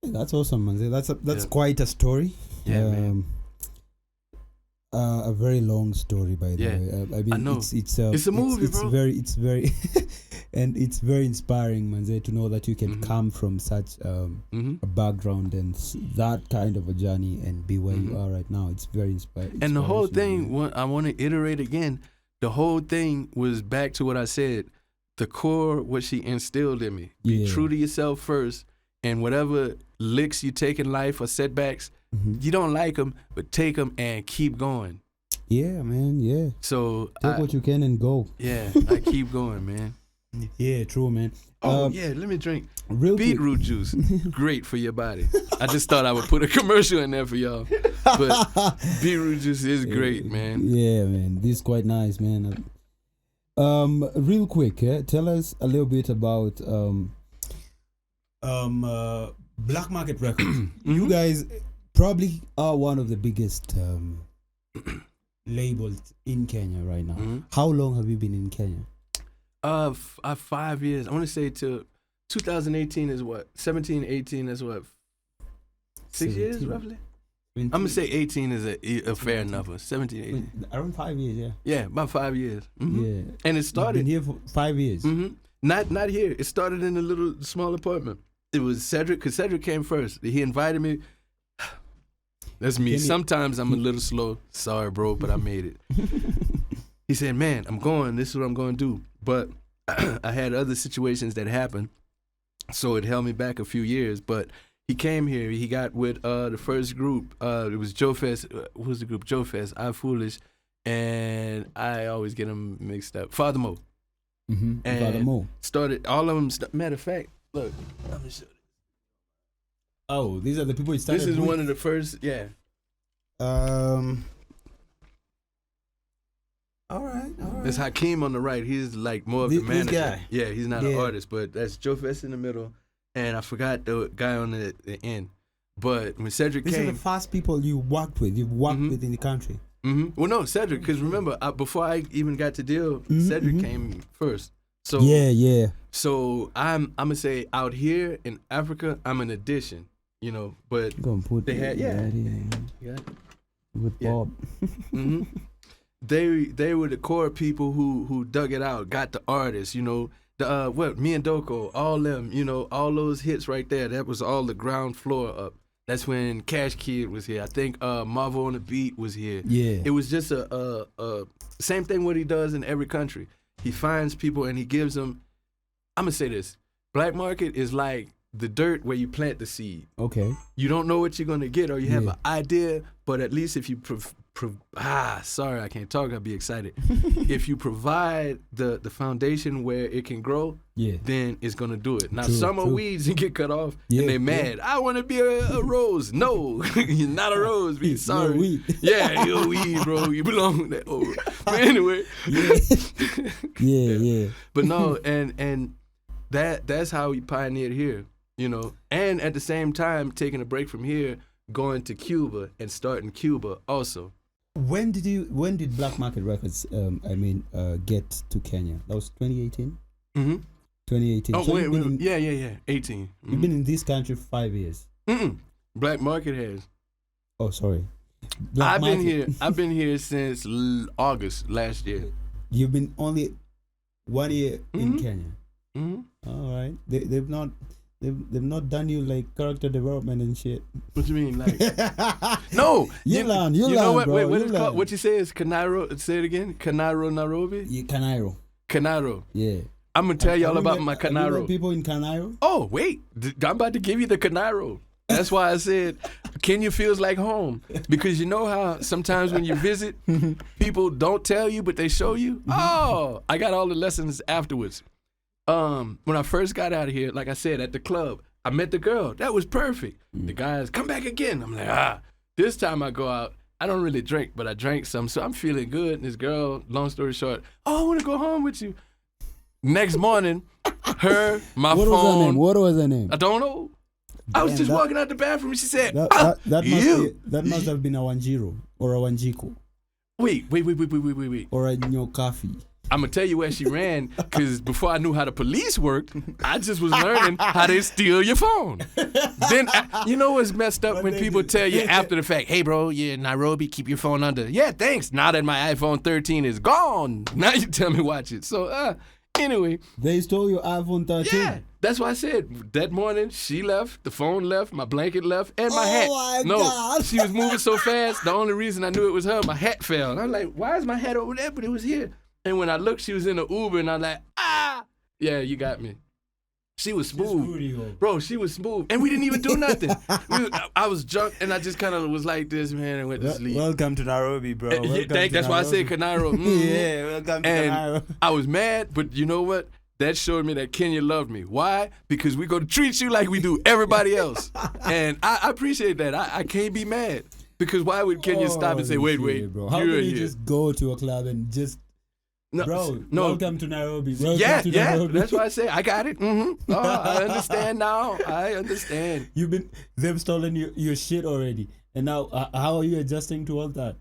That's awesome, man. That's quite a story. Yeah, man. A very long story, by the way. I know. It's a movie, bro. It's very and it's very inspiring, Manze, to know that you can come from such a background and that kind of a journey and be where you are right now. It's very inspiring. And the whole thing, I want to iterate again, the whole thing was back to what I said. The core, what she instilled in me. Be true to yourself first, and whatever licks you take in life or setbacks, you don't like them, but take them and keep going. Yeah, man, yeah. So take what you can and go. Yeah, I keep going, man. Yeah, true, man. Let me drink beetroot juice. Great for your body. I just thought I would put a commercial in there for y'all. But beetroot juice is great, man. Yeah, man. This is quite nice, man. Real quick, tell us a little bit about BlackMarket Records. You guys probably are one of the biggest labels in Kenya right now. How long have you been in Kenya? 5 years. I want to say till 2018 is what? 17, 18 is what? 6 years 17. roughly? I'm going to say 18 is a fair number. 17, 18. Around 5 years, yeah. Yeah, about 5 years. Mm-hmm. Yeah. And it started. You've been here for 5 years. Mm-hmm. Not here. It started in a little small apartment. It was Cedric, because Cedric came first. He invited me. That's me. Sometimes I'm a little slow. Sorry, bro, but I made it. He said, man, I'm going. This is what I'm going to do. But I had other situations that happened, so it held me back a few years. But he came here. He got with the first group. It was Joe Fest. What was the group? Joe Fest, I Foolish, and I always get them mixed up. Father Mo. Mm-hmm. And Father Mo. started, all of them, matter of fact, look, let me show you. Oh, these are the people you started This is with? one of the first, yeah. All right. That's Hakeem on the right. He's like more of This the manager. guy. Yeah, he's not an Yeah. artist, but that's Joe Fest in the middle, and I forgot the guy on the end. But when Cedric These are came, the first people you worked with. You've worked Mhm. with in the country. well, no, Cedric, because remember, before I even got to deal, Mhm, Cedric mhm. came first. So Yeah. So I'm gonna say out here in Africa, I'm an addition, but Go and put They had- it yeah. right here, yeah. with Yeah. Bob. hmm They were the core people who dug it out, got the artists, me and Doko, all them, all those hits right there. That was all the ground floor up. That's when Cash Kid was here. I think Marvel on the Beat was here. Yeah. It was just a same thing what he does in every country. He finds people and he gives them. I'm gonna say this: Black Market is like the dirt where you plant the seed. Okay. You don't know what you're gonna get, or you have Yeah. an idea, but at least if you sorry, I can't talk. I'll be excited. If you provide the foundation where it can grow, Yeah. then it's gonna do it. Now True, some are true. weeds and get cut off, Yeah, and they mad. I want to be a rose. No, you're not a rose. Be You're a sorry. weed. Yeah, you're a weed, bro. You belong there. Oh. But anyway. Yeah. But no, and that's how we pioneered here, and at the same time taking a break from here, going to Cuba and starting Cuba also. When did Black Market Records get to Kenya? That was 2018. Mm-hmm. 2018. Oh So wait, you've been in- yeah, 18. You've been in this country for 5 years. Mm-mm. Black Market has. Oh, sorry. Black I've been here since August last year. You've been only 1 year in Mhm. Kenya. Mm-hmm. All right. They've not done you like character development and shit. What you mean, like? No, You learn, You know learn, what? bro. Wait, what you is learn. called? What you say is Canairo? Say it again. Canairo, Nairobi. Canairo. Canairo. Yeah. I'm gonna tell y'all Have you about met- my have you met Canairo. people in Canairo? Oh, wait. I'm about to give you the Canairo. That's why I said Kenya feels like home. Because you know how sometimes when you visit, people don't tell you, but they show you? Oh, I got all the lessons afterwards. When I first got out of here, like I said, at the club, I met the girl. That was perfect. The guys, come back again. I'm like, This time I go out, I don't really drink, but I drank some, so I'm feeling good. And this girl, long story short, I want to go home with you. Next morning, my What phone. was her name? What was her name? I don't know. I was Damn, just that- walking out the bathroom and she said, That must have been a Wanjiru or a Wanjiku Wait. or a Nyokafi. I'm going to tell you where she ran because before I knew how the police worked, I just was learning how they steal your phone. Then, you know what's messed up What when they people do? tell you after the fact, hey, bro, you're in Nairobi, keep your phone under. Yeah, thanks. Now that my iPhone 13 is gone, now you tell me watch it. So, anyway. They stole your iPhone 13. Yeah, that's why I said that morning she left, the phone left, my blanket left, and my hat. my No, God. she was moving so fast. The only reason I knew it was her, my hat fell. And I'm like, why is my hat over there? But it was here. And when I looked, she was in the Uber, and I'm like, yeah, you got me. She was smooth. Bro, she was smooth. And we didn't even do nothing. I was drunk, and I just kind of was like this, man, and went to sleep. Welcome to Nairobi, bro. That's why I said Canairo. Yeah, welcome to And Canairo. I was mad, but you know what? That showed me that Kenya loved me. Why? Because we're going to treat you like we do everybody else. And I appreciate that. I can't be mad. Because why would Kenya stop and say, wait, bro. How you're can you here. just go to a club and just, No, welcome to Nairobi. Welcome yeah, to Nairobi. that's why I say I got it. Mm-hmm. Oh, I understand now. I understand. They've stolen your shit already. And now, how are you adjusting to all that?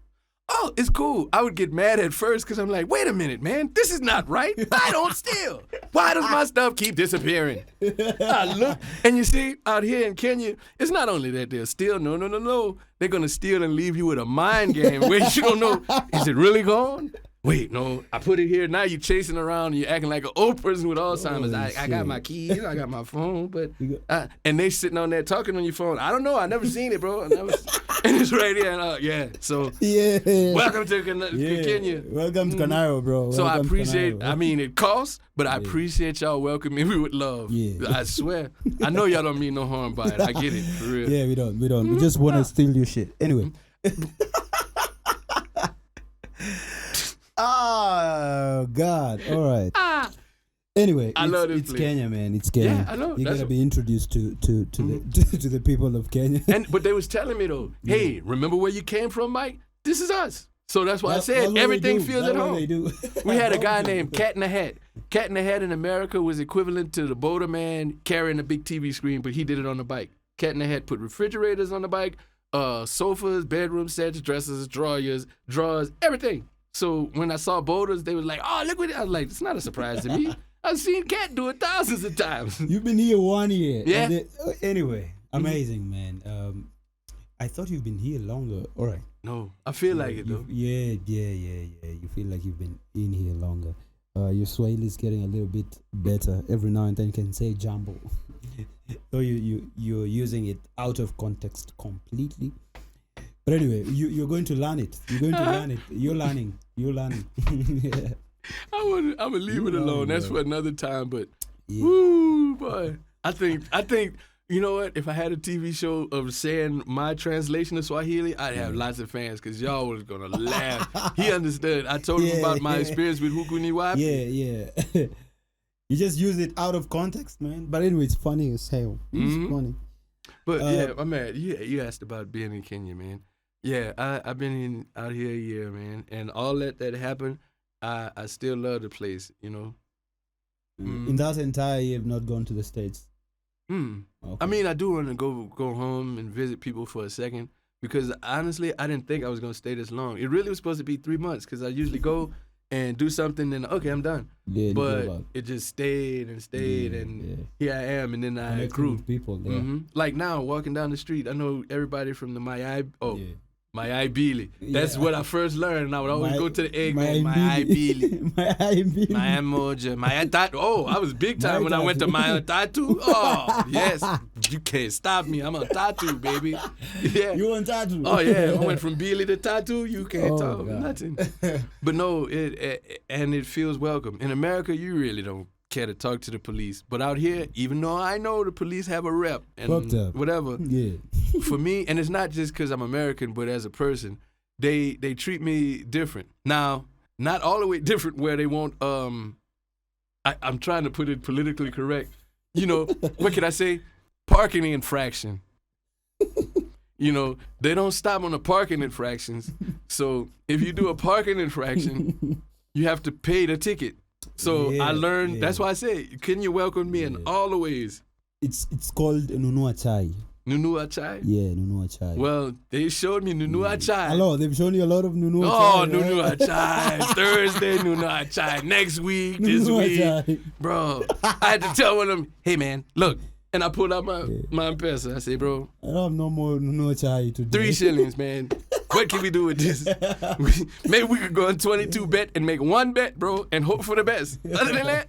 oh, it's cool. I would get mad at first because I'm like, wait a minute, man, this is not right. I don't steal. Why does my stuff keep disappearing? I look, and you see, out here in Kenya, it's not only that they'll steal. No. They're going to steal and leave you with a mind game where you don't know, is it really gone? Wait, no, I put it here. Now you're chasing around and you're acting like an old person with Alzheimer's. I got my keys, I got my phone, but and they sitting on there talking on your phone. I don't know. I never seen it, bro. And it's right here. And, yeah. So welcome to Kenya. Welcome to Canaro, bro. So I appreciate. I mean, it costs, but I appreciate y'all welcoming me with love. Yeah. I swear. I know y'all don't mean no harm by it. I get it for real. Yeah, we don't. We just want to steal your shit. Anyway. Oh God! All right. Anyway, it's Kenya, man. It's Kenya. Yeah, I know. You gotta be introduced to the people of Kenya. But they was telling me though, hey, remember where you came from, Mike? This is us. So that's why I said everything feels at home. We had a guy named Cat in the Hat. Cat in the Hat in America was equivalent to the boater man carrying a big TV screen, but he did it on the bike. Cat in the Hat put refrigerators on the bike, sofas, bedroom sets, dressers, drawers, everything. So when I saw boaters, they was like, oh, look what it. I was like, it's not a surprise to me. I've seen Cat do it thousands of times. You've been here 1 year. Yeah. Anyway, amazing, man. I thought you've been here longer. All right. No, I feel like it, though. Yeah. You feel like you've been in here longer. Your Swahili is getting a little bit better. Every now and then you can say jambo. So you're using it out of context completely. But anyway, you're going to learn it. You're going to learn it. You're learning. Yeah. I'm gonna leave it alone. That's for another time. But woo, boy, I think you know what? If I had a TV show of saying my translation of Swahili, I'd have lots of fans because y'all was gonna laugh. He understood. I told him about my experience with Huku ni Wapi. Yeah. You just use it out of context, man. But anyway, it's funny as hell. It's funny. But my man, you asked about being in Kenya, man. Yeah, I've been out here a year, man, and all that happened, I still love the place, you know. In that entire year, you've not gone to the States? Okay. I mean, I do want to go home and visit people for a second because, honestly, I didn't think I was going to stay this long. It really was supposed to be 3 months because I usually go and do something and, okay, I'm done. Yeah, but it just stayed and here I am, and then I grew. People there. Like now, walking down the street, I know everybody from the Mayai-Bili. That's what I first learned, and I would always go to the egg man. Mayai-Bili. Mayai-Moja. Mayai-Tatu. Oh, I was big time when I went to Mayai-Tatu. Oh, yes. You can't stop me. I'm a Tatu, baby. Yeah. You on Tatu? Oh, yeah. I went from Bili to Tatu. You can't talk nothing. But no, it feels welcome. In America, you really don't care to talk to the police. But out here, even though I know the police have a rep and whatever, for me, and it's not just because I'm American, but as a person, they treat me different. Now, not all the way different where they won't, I'm trying to put it politically correct. You know, what can I say? Parking infraction. You know, they don't stop on the parking infractions. So if you do a parking infraction, you have to pay the ticket. So I learned, that's why I say, can you welcome me in all the ways? It's called Nunua Chai. Nunua Chai? Yeah, Nunua Chai. Well, they showed me Nunua Chai. Hello, they've shown you a lot of Nunua Chai. Oh, Nunua Chai. Thursday, Nunua Chai. Next week, this week. Chai. Bro, I had to tell one of them, hey, man, look. And I pulled out my M-Pesa. I said, bro. I don't have no more Nunua Chai today. 3 shillings, man. What can we do with this? Maybe we could go on 22 bet and make 1 bet, bro, and hope for the best. Other than that,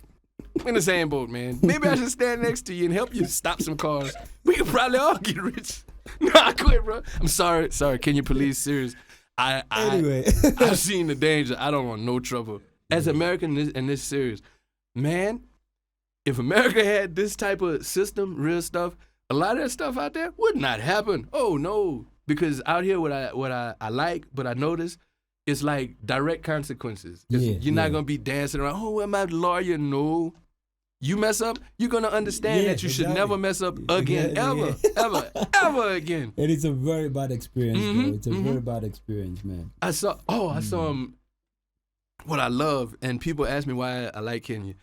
we're in the same boat, man. Maybe I should stand next to you and help you stop some cars. We could probably all get rich. No, I quit, bro. I'm sorry. Can you police serious? Anyway. I've seen the danger. I don't want no trouble. As American and this serious, man, if America had this type of system, real stuff, a lot of that stuff out there would not happen. Oh, no. Because out here, what I like, but I notice, it's like direct consequences. You're not going to be dancing around, oh, am I the lawyer? No. You mess up, you're going to understand that you should never mess up again, ever again. And it's a very bad experience, bro. It's a very bad experience, man. I saw what I love, and people ask me why I like Kenya.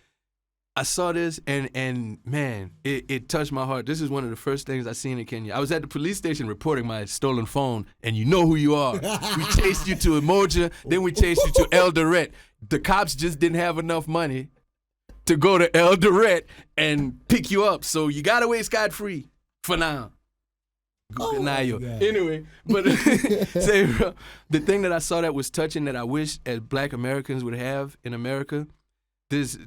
I saw this and man, it touched my heart. This is one of the first things I seen in Kenya. I was at the police station reporting my stolen phone, and you know who you are. We chased you to Umoja, then we chased you to Eldoret. The cops just didn't have enough money to go to Eldoret and pick you up, so you got away scot-free for now. Anyway, but say, bro, the thing that I saw that was touching that I wish as Black Americans would have in America, this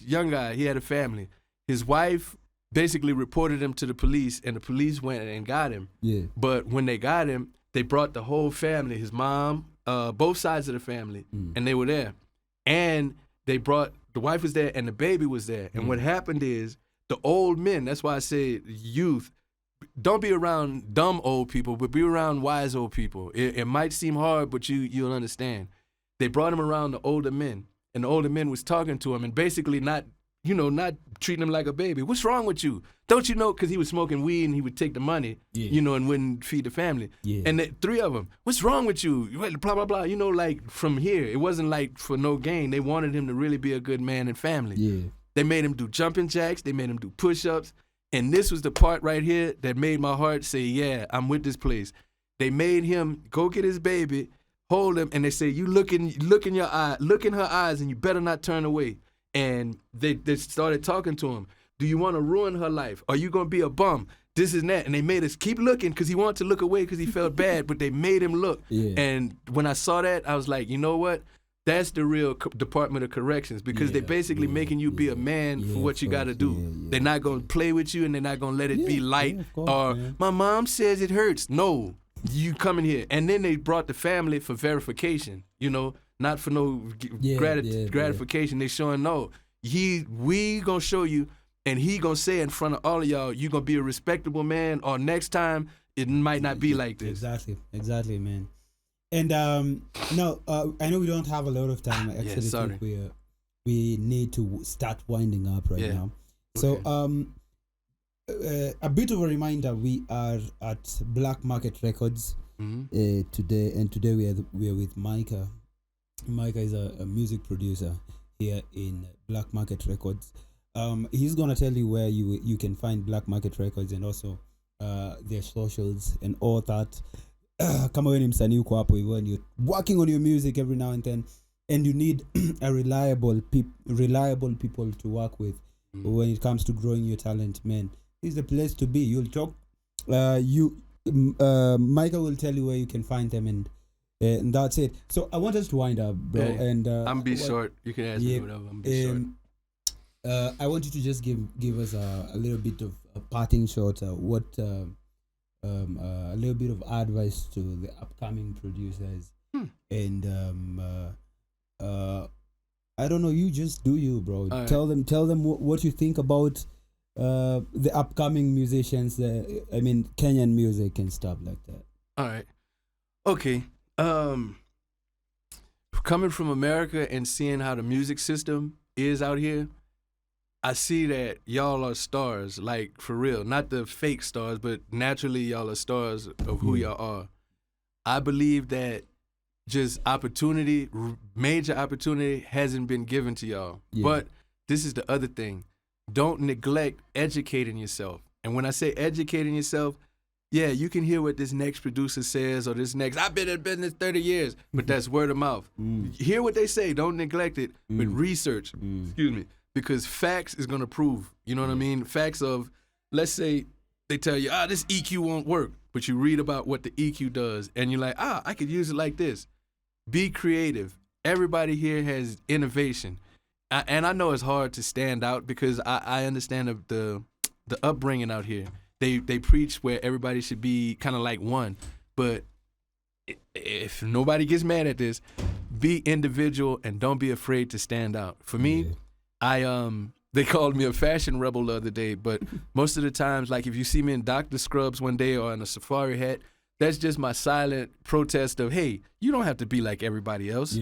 young guy, he had a family. His wife basically reported him to the police, and the police went and got him. Yeah. But when they got him, they brought the whole family, his mom, both sides of the family, and they were there. And they brought, the wife was there and the baby was there. And what happened is the old men, that's why I say youth, don't be around dumb old people, but be around wise old people. It might seem hard, but you'll understand. They brought him around the older men, and the older men was talking to him and basically not treating him like a baby. What's wrong with you? Don't you know? Because he was smoking weed and he would take the money, and wouldn't feed the family. Yeah. And the three of them, what's wrong with you? Blah, blah, blah. Like from here, it wasn't like for no gain. They wanted him to really be a good man and family. Yeah. They made him do jumping jacks. They made him do push-ups. And this was the part right here that made my heart say, yeah, I'm with this place. They made him go get his baby, hold him, and they say, you look in her eyes, and you better not turn away. And they started talking to him. Do you want to ruin her life? Are you going to be a bum? This and that. And they made us keep looking because he wanted to look away because he felt bad, but they made him look. Yeah. And when I saw that, I was like, you know what? That's the real Department of Corrections, because they're basically making you be a man for what you got to do. Yeah. They're not going to play with you, and they're not going to let it be light. My mom says it hurts. No, you come in here. And then they brought the family for verification, not for no gratification. They showing, no, we going to show you, and he going to say in front of all of y'all, you going to be a respectable man, or next time it might not be like this. Exactly, man. And no, I know we don't have a lot of time. I actually think we need to start winding up now. So a bit of a reminder: we are at BlackMarket Records today, and today we are with Miccah. Miccah is a music producer here in BlackMarket Records. He's gonna tell you where you can find BlackMarket Records, and also their socials and all that. Kama wewe ni msanii uko hapo hivyo, and you're working on your music every now and then, and you need a reliable people to work with when it comes to growing your talent, man, this is the place to be. You'll talk, Miccah will tell you where you can find them, and that's it. So I want us to wind up, bro. Hey, and I'm be short. You can ask me whatever. I'm be short. I want you to just give us a little bit of a parting shot. A little bit of advice to the upcoming producers, and I don't know. You just do you, bro. All tell them what you think about the upcoming musicians. Kenyan music and stuff like that. All right. Okay. Coming from America and seeing how the music system is out here, I see that y'all are stars, like for real. Not the fake stars, but naturally y'all are stars of who y'all are. I believe that just major opportunity hasn't been given to y'all. Yeah. But this is the other thing. Don't neglect educating yourself. And when I say educating yourself, you can hear what this next producer says, or this next, I've been in business 30 years, but that's word of mouth. Hear what they say, don't neglect it, but research. Excuse me. Because facts is going to prove, you know what I mean? Facts of, let's say they tell you, this EQ won't work, but you read about what the EQ does, and you're like, I could use it like this. Be creative. Everybody here has innovation. And I know it's hard to stand out because I understand the upbringing out here. They preach where everybody should be kind of like one. But if nobody gets mad at this, be individual and don't be afraid to stand out. For me, they called me a fashion rebel the other day, but most of the times, like if you see me in Dr. Scrubs one day or in a safari hat, that's just my silent protest of, hey, you don't have to be like everybody else,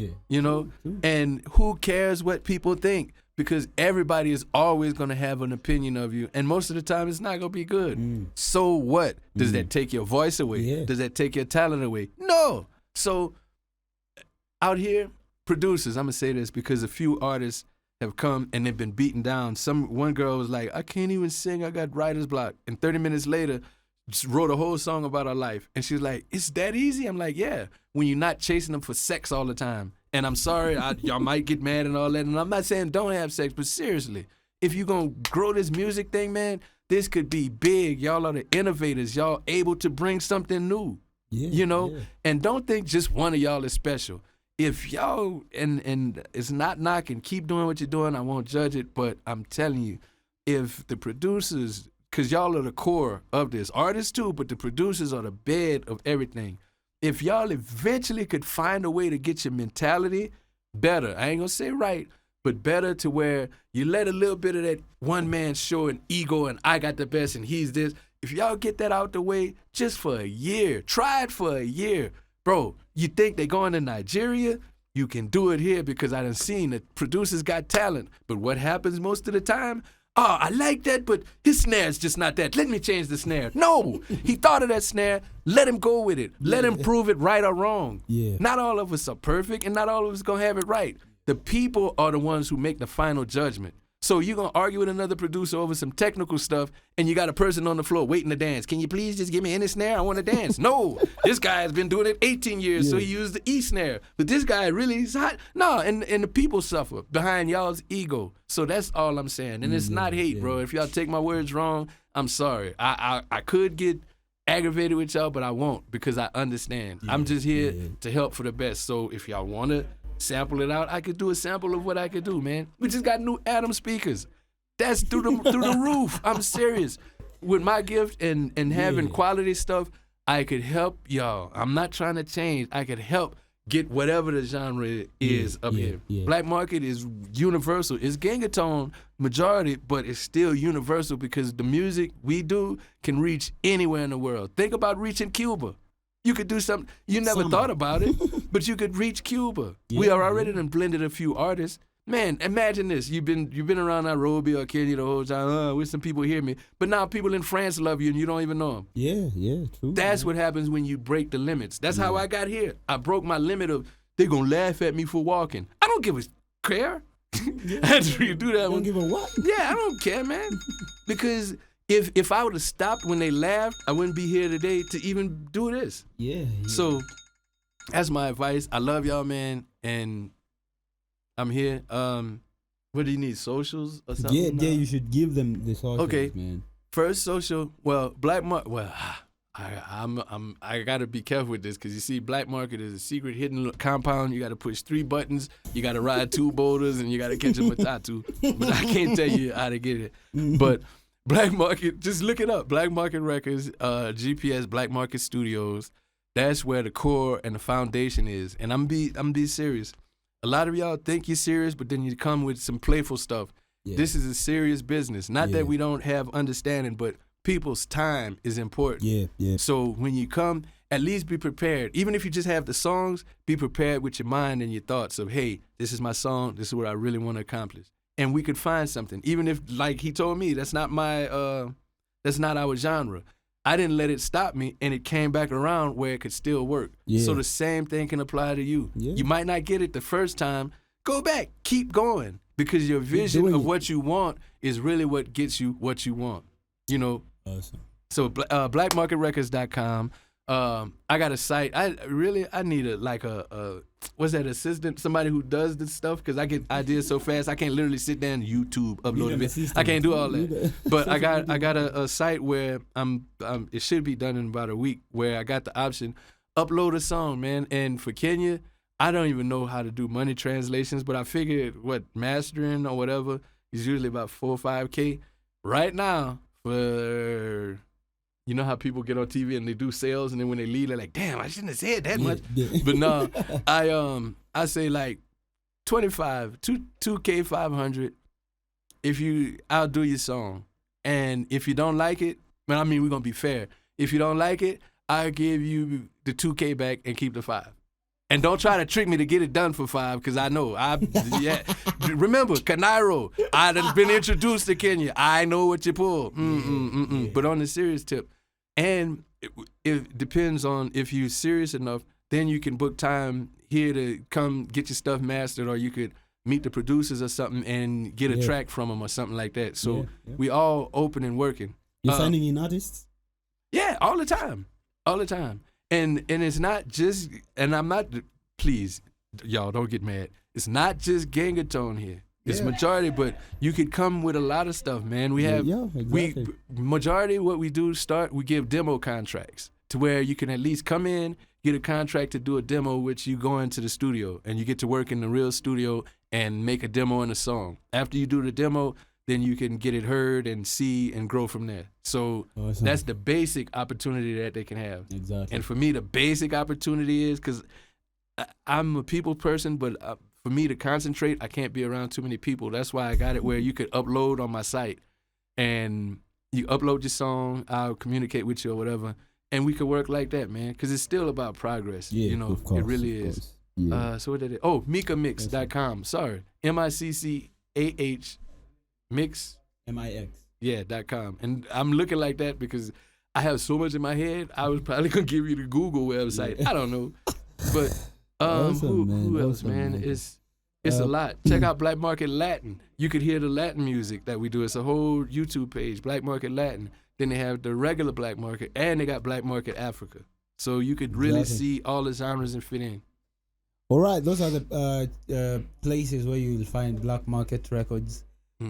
and who cares what people think? Because everybody is always going to have an opinion of you, and most of the time it's not going to be good. So what? Does that take your voice away? Yeah. Does that take your talent away? No. So out here, producers, I'm going to say this because a few artists have come and they've been beaten down. One girl was like, I can't even sing, I got writer's block. And 30 minutes later, just wrote a whole song about her life. And she's like, it's that easy? I'm like, yeah, when you're not chasing them for sex all the time. And I'm sorry, y'all might get mad and all that. And I'm not saying don't have sex, but seriously, if you're going to grow this music thing, man, this could be big. Y'all are the innovators. Y'all able to bring something new, you know? Yeah. And don't think just one of y'all is special. If y'all, and it's not knocking, keep doing what you're doing. I won't judge it, but I'm telling you, if the producers, because y'all are the core of this, artists too, but the producers are the bed of everything. If y'all eventually could find a way to get your mentality better, I ain't gonna say right, but better to where you let a little bit of that one man show and ego and I got the best and he's this. If y'all get that out the way just for a year, try it for a year. Bro, you think they going to Nigeria? You can do it here because I done seen that producers got talent. But what happens most of the time? Oh, I like that, but his snare's just not that. Let me change the snare. No, he thought of that snare. Let him go with it. Let him prove it right or wrong. Yeah. Not all of us are perfect, and not all of us going to have it right. The people are the ones who make the final judgment. So you're going to argue with another producer over some technical stuff, and you got a person on the floor waiting to dance. Can you please just give me any snare? I want to dance. No, this guy has been doing it 18 years, so he used the E snare. But this guy really is hot. No, and the people suffer behind y'all's ego. So that's all I'm saying. And it's not hate, bro. If y'all take my words wrong, I'm sorry. I could get aggravated with y'all, but I won't because I understand. I'm just here to help for the best. So if y'all want to sample it out, I could do a sample of what I could do, man. We just got new Atom speakers. That's through the roof. I'm serious. With my gift and having quality stuff, I could help y'all. I'm not trying to change. I could help get whatever the genre is up here. Black Market is universal. It's Gangatone majority, but it's still universal because the music we do can reach anywhere in the world. Think about reaching Cuba. You could do something. You never thought about it, but you could reach Cuba. We are already done blended a few artists. Man, imagine this. You've been around Nairobi or Kenya the whole time. I wish some people hear me. But now people in France love you and you don't even know them. Yeah, true. That's what happens when you break the limits. That's how I got here. I broke my limit of they're going to laugh at me for walking. I don't give a care. After you do that don't give a what? Yeah, I don't care, man. Because If I would have stopped when they laughed, I wouldn't be here today to even do this. Yeah. So that's my advice. I love y'all, man, and I'm here. What do you need, socials or something? Yeah, you should give them the socials, man. First social, Black Market. Well, I gotta be careful with this because you see, Black Market is a secret hidden compound. You gotta push 3 buttons. You gotta ride 2 boulders, and you gotta catch a matatu. But I can't tell you how to get it. But Black Market, just look it up. Black Market Records, GPS, Black Market Studios. That's where the core and the foundation is. And I'm be serious. A lot of y'all think you're serious, but then you come with some playful stuff. Yeah. This is a serious business. Not that we don't have understanding, but people's time is important. Yeah. So when you come, at least be prepared. Even if you just have the songs, be prepared with your mind and your thoughts of, hey, this is my song. This is what I really want to accomplish. And we could find something, even if, like he told me, that's not our genre. I didn't let it stop me, and it came back around where it could still work. Yeah. So the same thing can apply to you. Yeah. You might not get it the first time. Go back, keep going, because your vision of what you want is really what gets you what you want. You know. Awesome. So blackmarketrecords.com. I got a site. I need a what's that, assistant, somebody who does this stuff, because I get ideas so fast I can't literally sit down and YouTube upload it. I can't do all that. But I got a site where it should be done in about a week, where I got the option upload a song, man. And for Kenya, I don't even know how to do money translations, but I figured mastering or whatever is usually about $4 or $5K right now for. You know how people get on TV and they do sales, and then when they leave, they're like, "Damn, I shouldn't have said that much." Yeah. But no, I say like 25, 2K 500. I'll do your song, and if you don't like it, we're gonna be fair. If you don't like it, I'll give you the 2K back and keep the 5. And don't try to trick me to get it done for 5, because I know. Remember, Canairo, I done been introduced to Kenya. I know what you pull. But on the serious tip, and it depends on if you're serious enough, then you can book time here to come get your stuff mastered, or you could meet the producers or something and get a track from them or something like that. So we all open and working. You're signing in artists? Yeah, all the time. And it's not just, and I'm not, please, y'all don't get mad. It's not just Gangatone here. It's majority, but you could come with a lot of stuff, man. We have, exactly. Majority what we do we give demo contracts to where you can at least come in, get a contract to do a demo, which you go into the studio and you get to work in the real studio and make a demo and a song. After you do the demo, then you can get it heard and see and grow from there. So that's the basic opportunity that they can have. Exactly. And for me, the basic opportunity is, because I'm a people person, but for me to concentrate, I can't be around too many people. That's why I got it where you could upload on my site. And you upload your song, I'll communicate with you or whatever. And we could work like that, man, because it's still about progress. Yeah, you know, of course, it really is. Yeah. So what did it? Oh, MiccahMix.com. Sorry. MICCAH Mix. MIX. Yeah, .com. And I'm looking like that because I have so much in my head. I was probably going to give you the Google website. I don't know. But who else, man? It's a lot. Check out Black Market Latin. You could hear the Latin music that we do. It's a whole YouTube page, Black Market Latin. Then they have the regular Black Market, and they got Black Market Africa. So you could really see all the genres and fit in. All right, those are the places where you will find Black Market Records.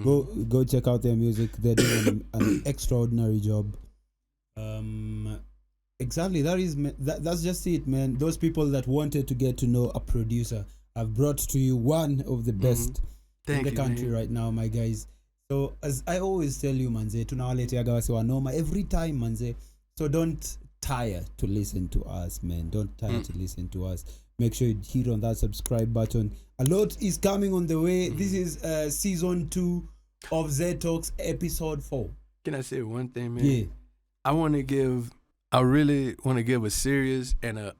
Go check out their music. They're doing an extraordinary job. Exactly, that's just it, man. Those people that wanted to get to know a producer, I've brought to you one of the best in the country right now, my guys. So as I always tell you, manze, tunawaleteaga wase wanoma every time, manze. So don't tire to listen to us, man. Don't tire to listen to us. Make sure you hit on that subscribe button. A lot is coming on the way. This is season 2 of Z Talks episode 4. Can I say one thing, man? Yeah. I really want to give a serious and a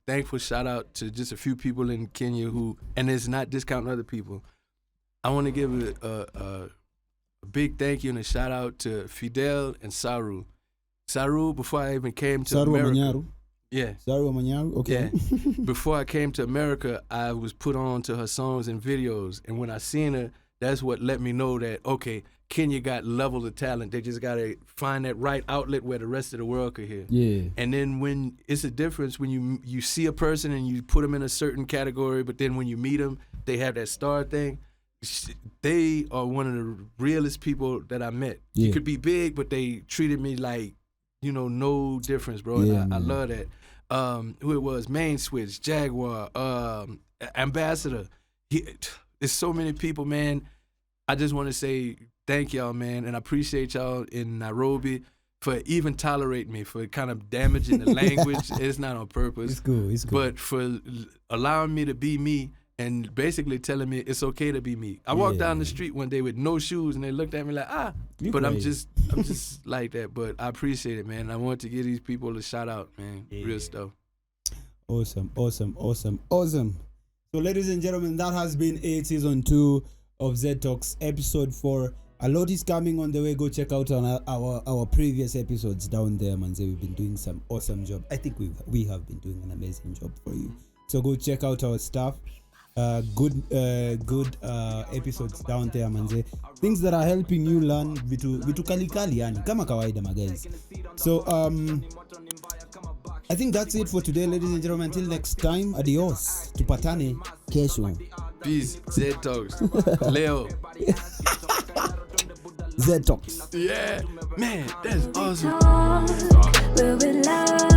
thankful shout out to just a few people in Kenya who, and it's not discounting other people. I want to give a big thank you and a shout out to Fidel and Saru. Saru, before I even came to America. Wanjiru. Yeah. Saru Wanjiru, okay. Yeah. Before I came to America, I was put on to her songs and videos. And when I seen her, that's what let me know that, okay, Kenya got levels of talent. They just got to find that right outlet where the rest of the world could hear. Yeah. And then when it's a difference when you see a person and you put them in a certain category, but then when you meet them, they have that star thing. They are one of the realest people that I met. Yeah. You could be big, but they treated me like, no difference, bro. Yeah, I love that. Who it was, Main Switch, Jaguar, Ambassador. There's so many people, man. I just want to say thank y'all, man, and I appreciate y'all in Nairobi for even tolerating me, for kind of damaging the language. It's not on purpose. It's cool. But for allowing me to be me and basically telling me it's okay to be me. I walked down the street one day with no shoes, and they looked at me like, but I'm just like that. But I appreciate it, man. I want to give these people a shout out, man. Yeah. Real stuff. Awesome. So, ladies and gentlemen, that has been it. Season 2 of Z Talks, episode 4. A lot is coming on the way. Go check out our previous episodes down there, man. We've been doing some awesome job. I think we have been doing an amazing job for you. So go check out our stuff. Good episodes down there, manze. Things that are helping you learn vitu kali yani kama kawaida, my guys. So I think that's it for today, ladies and gentlemen. Until next time, adios. Tupatane kesho. Peace. Z Talks. Leo. Z Talks. Yeah. Man, that's awesome. We're in love.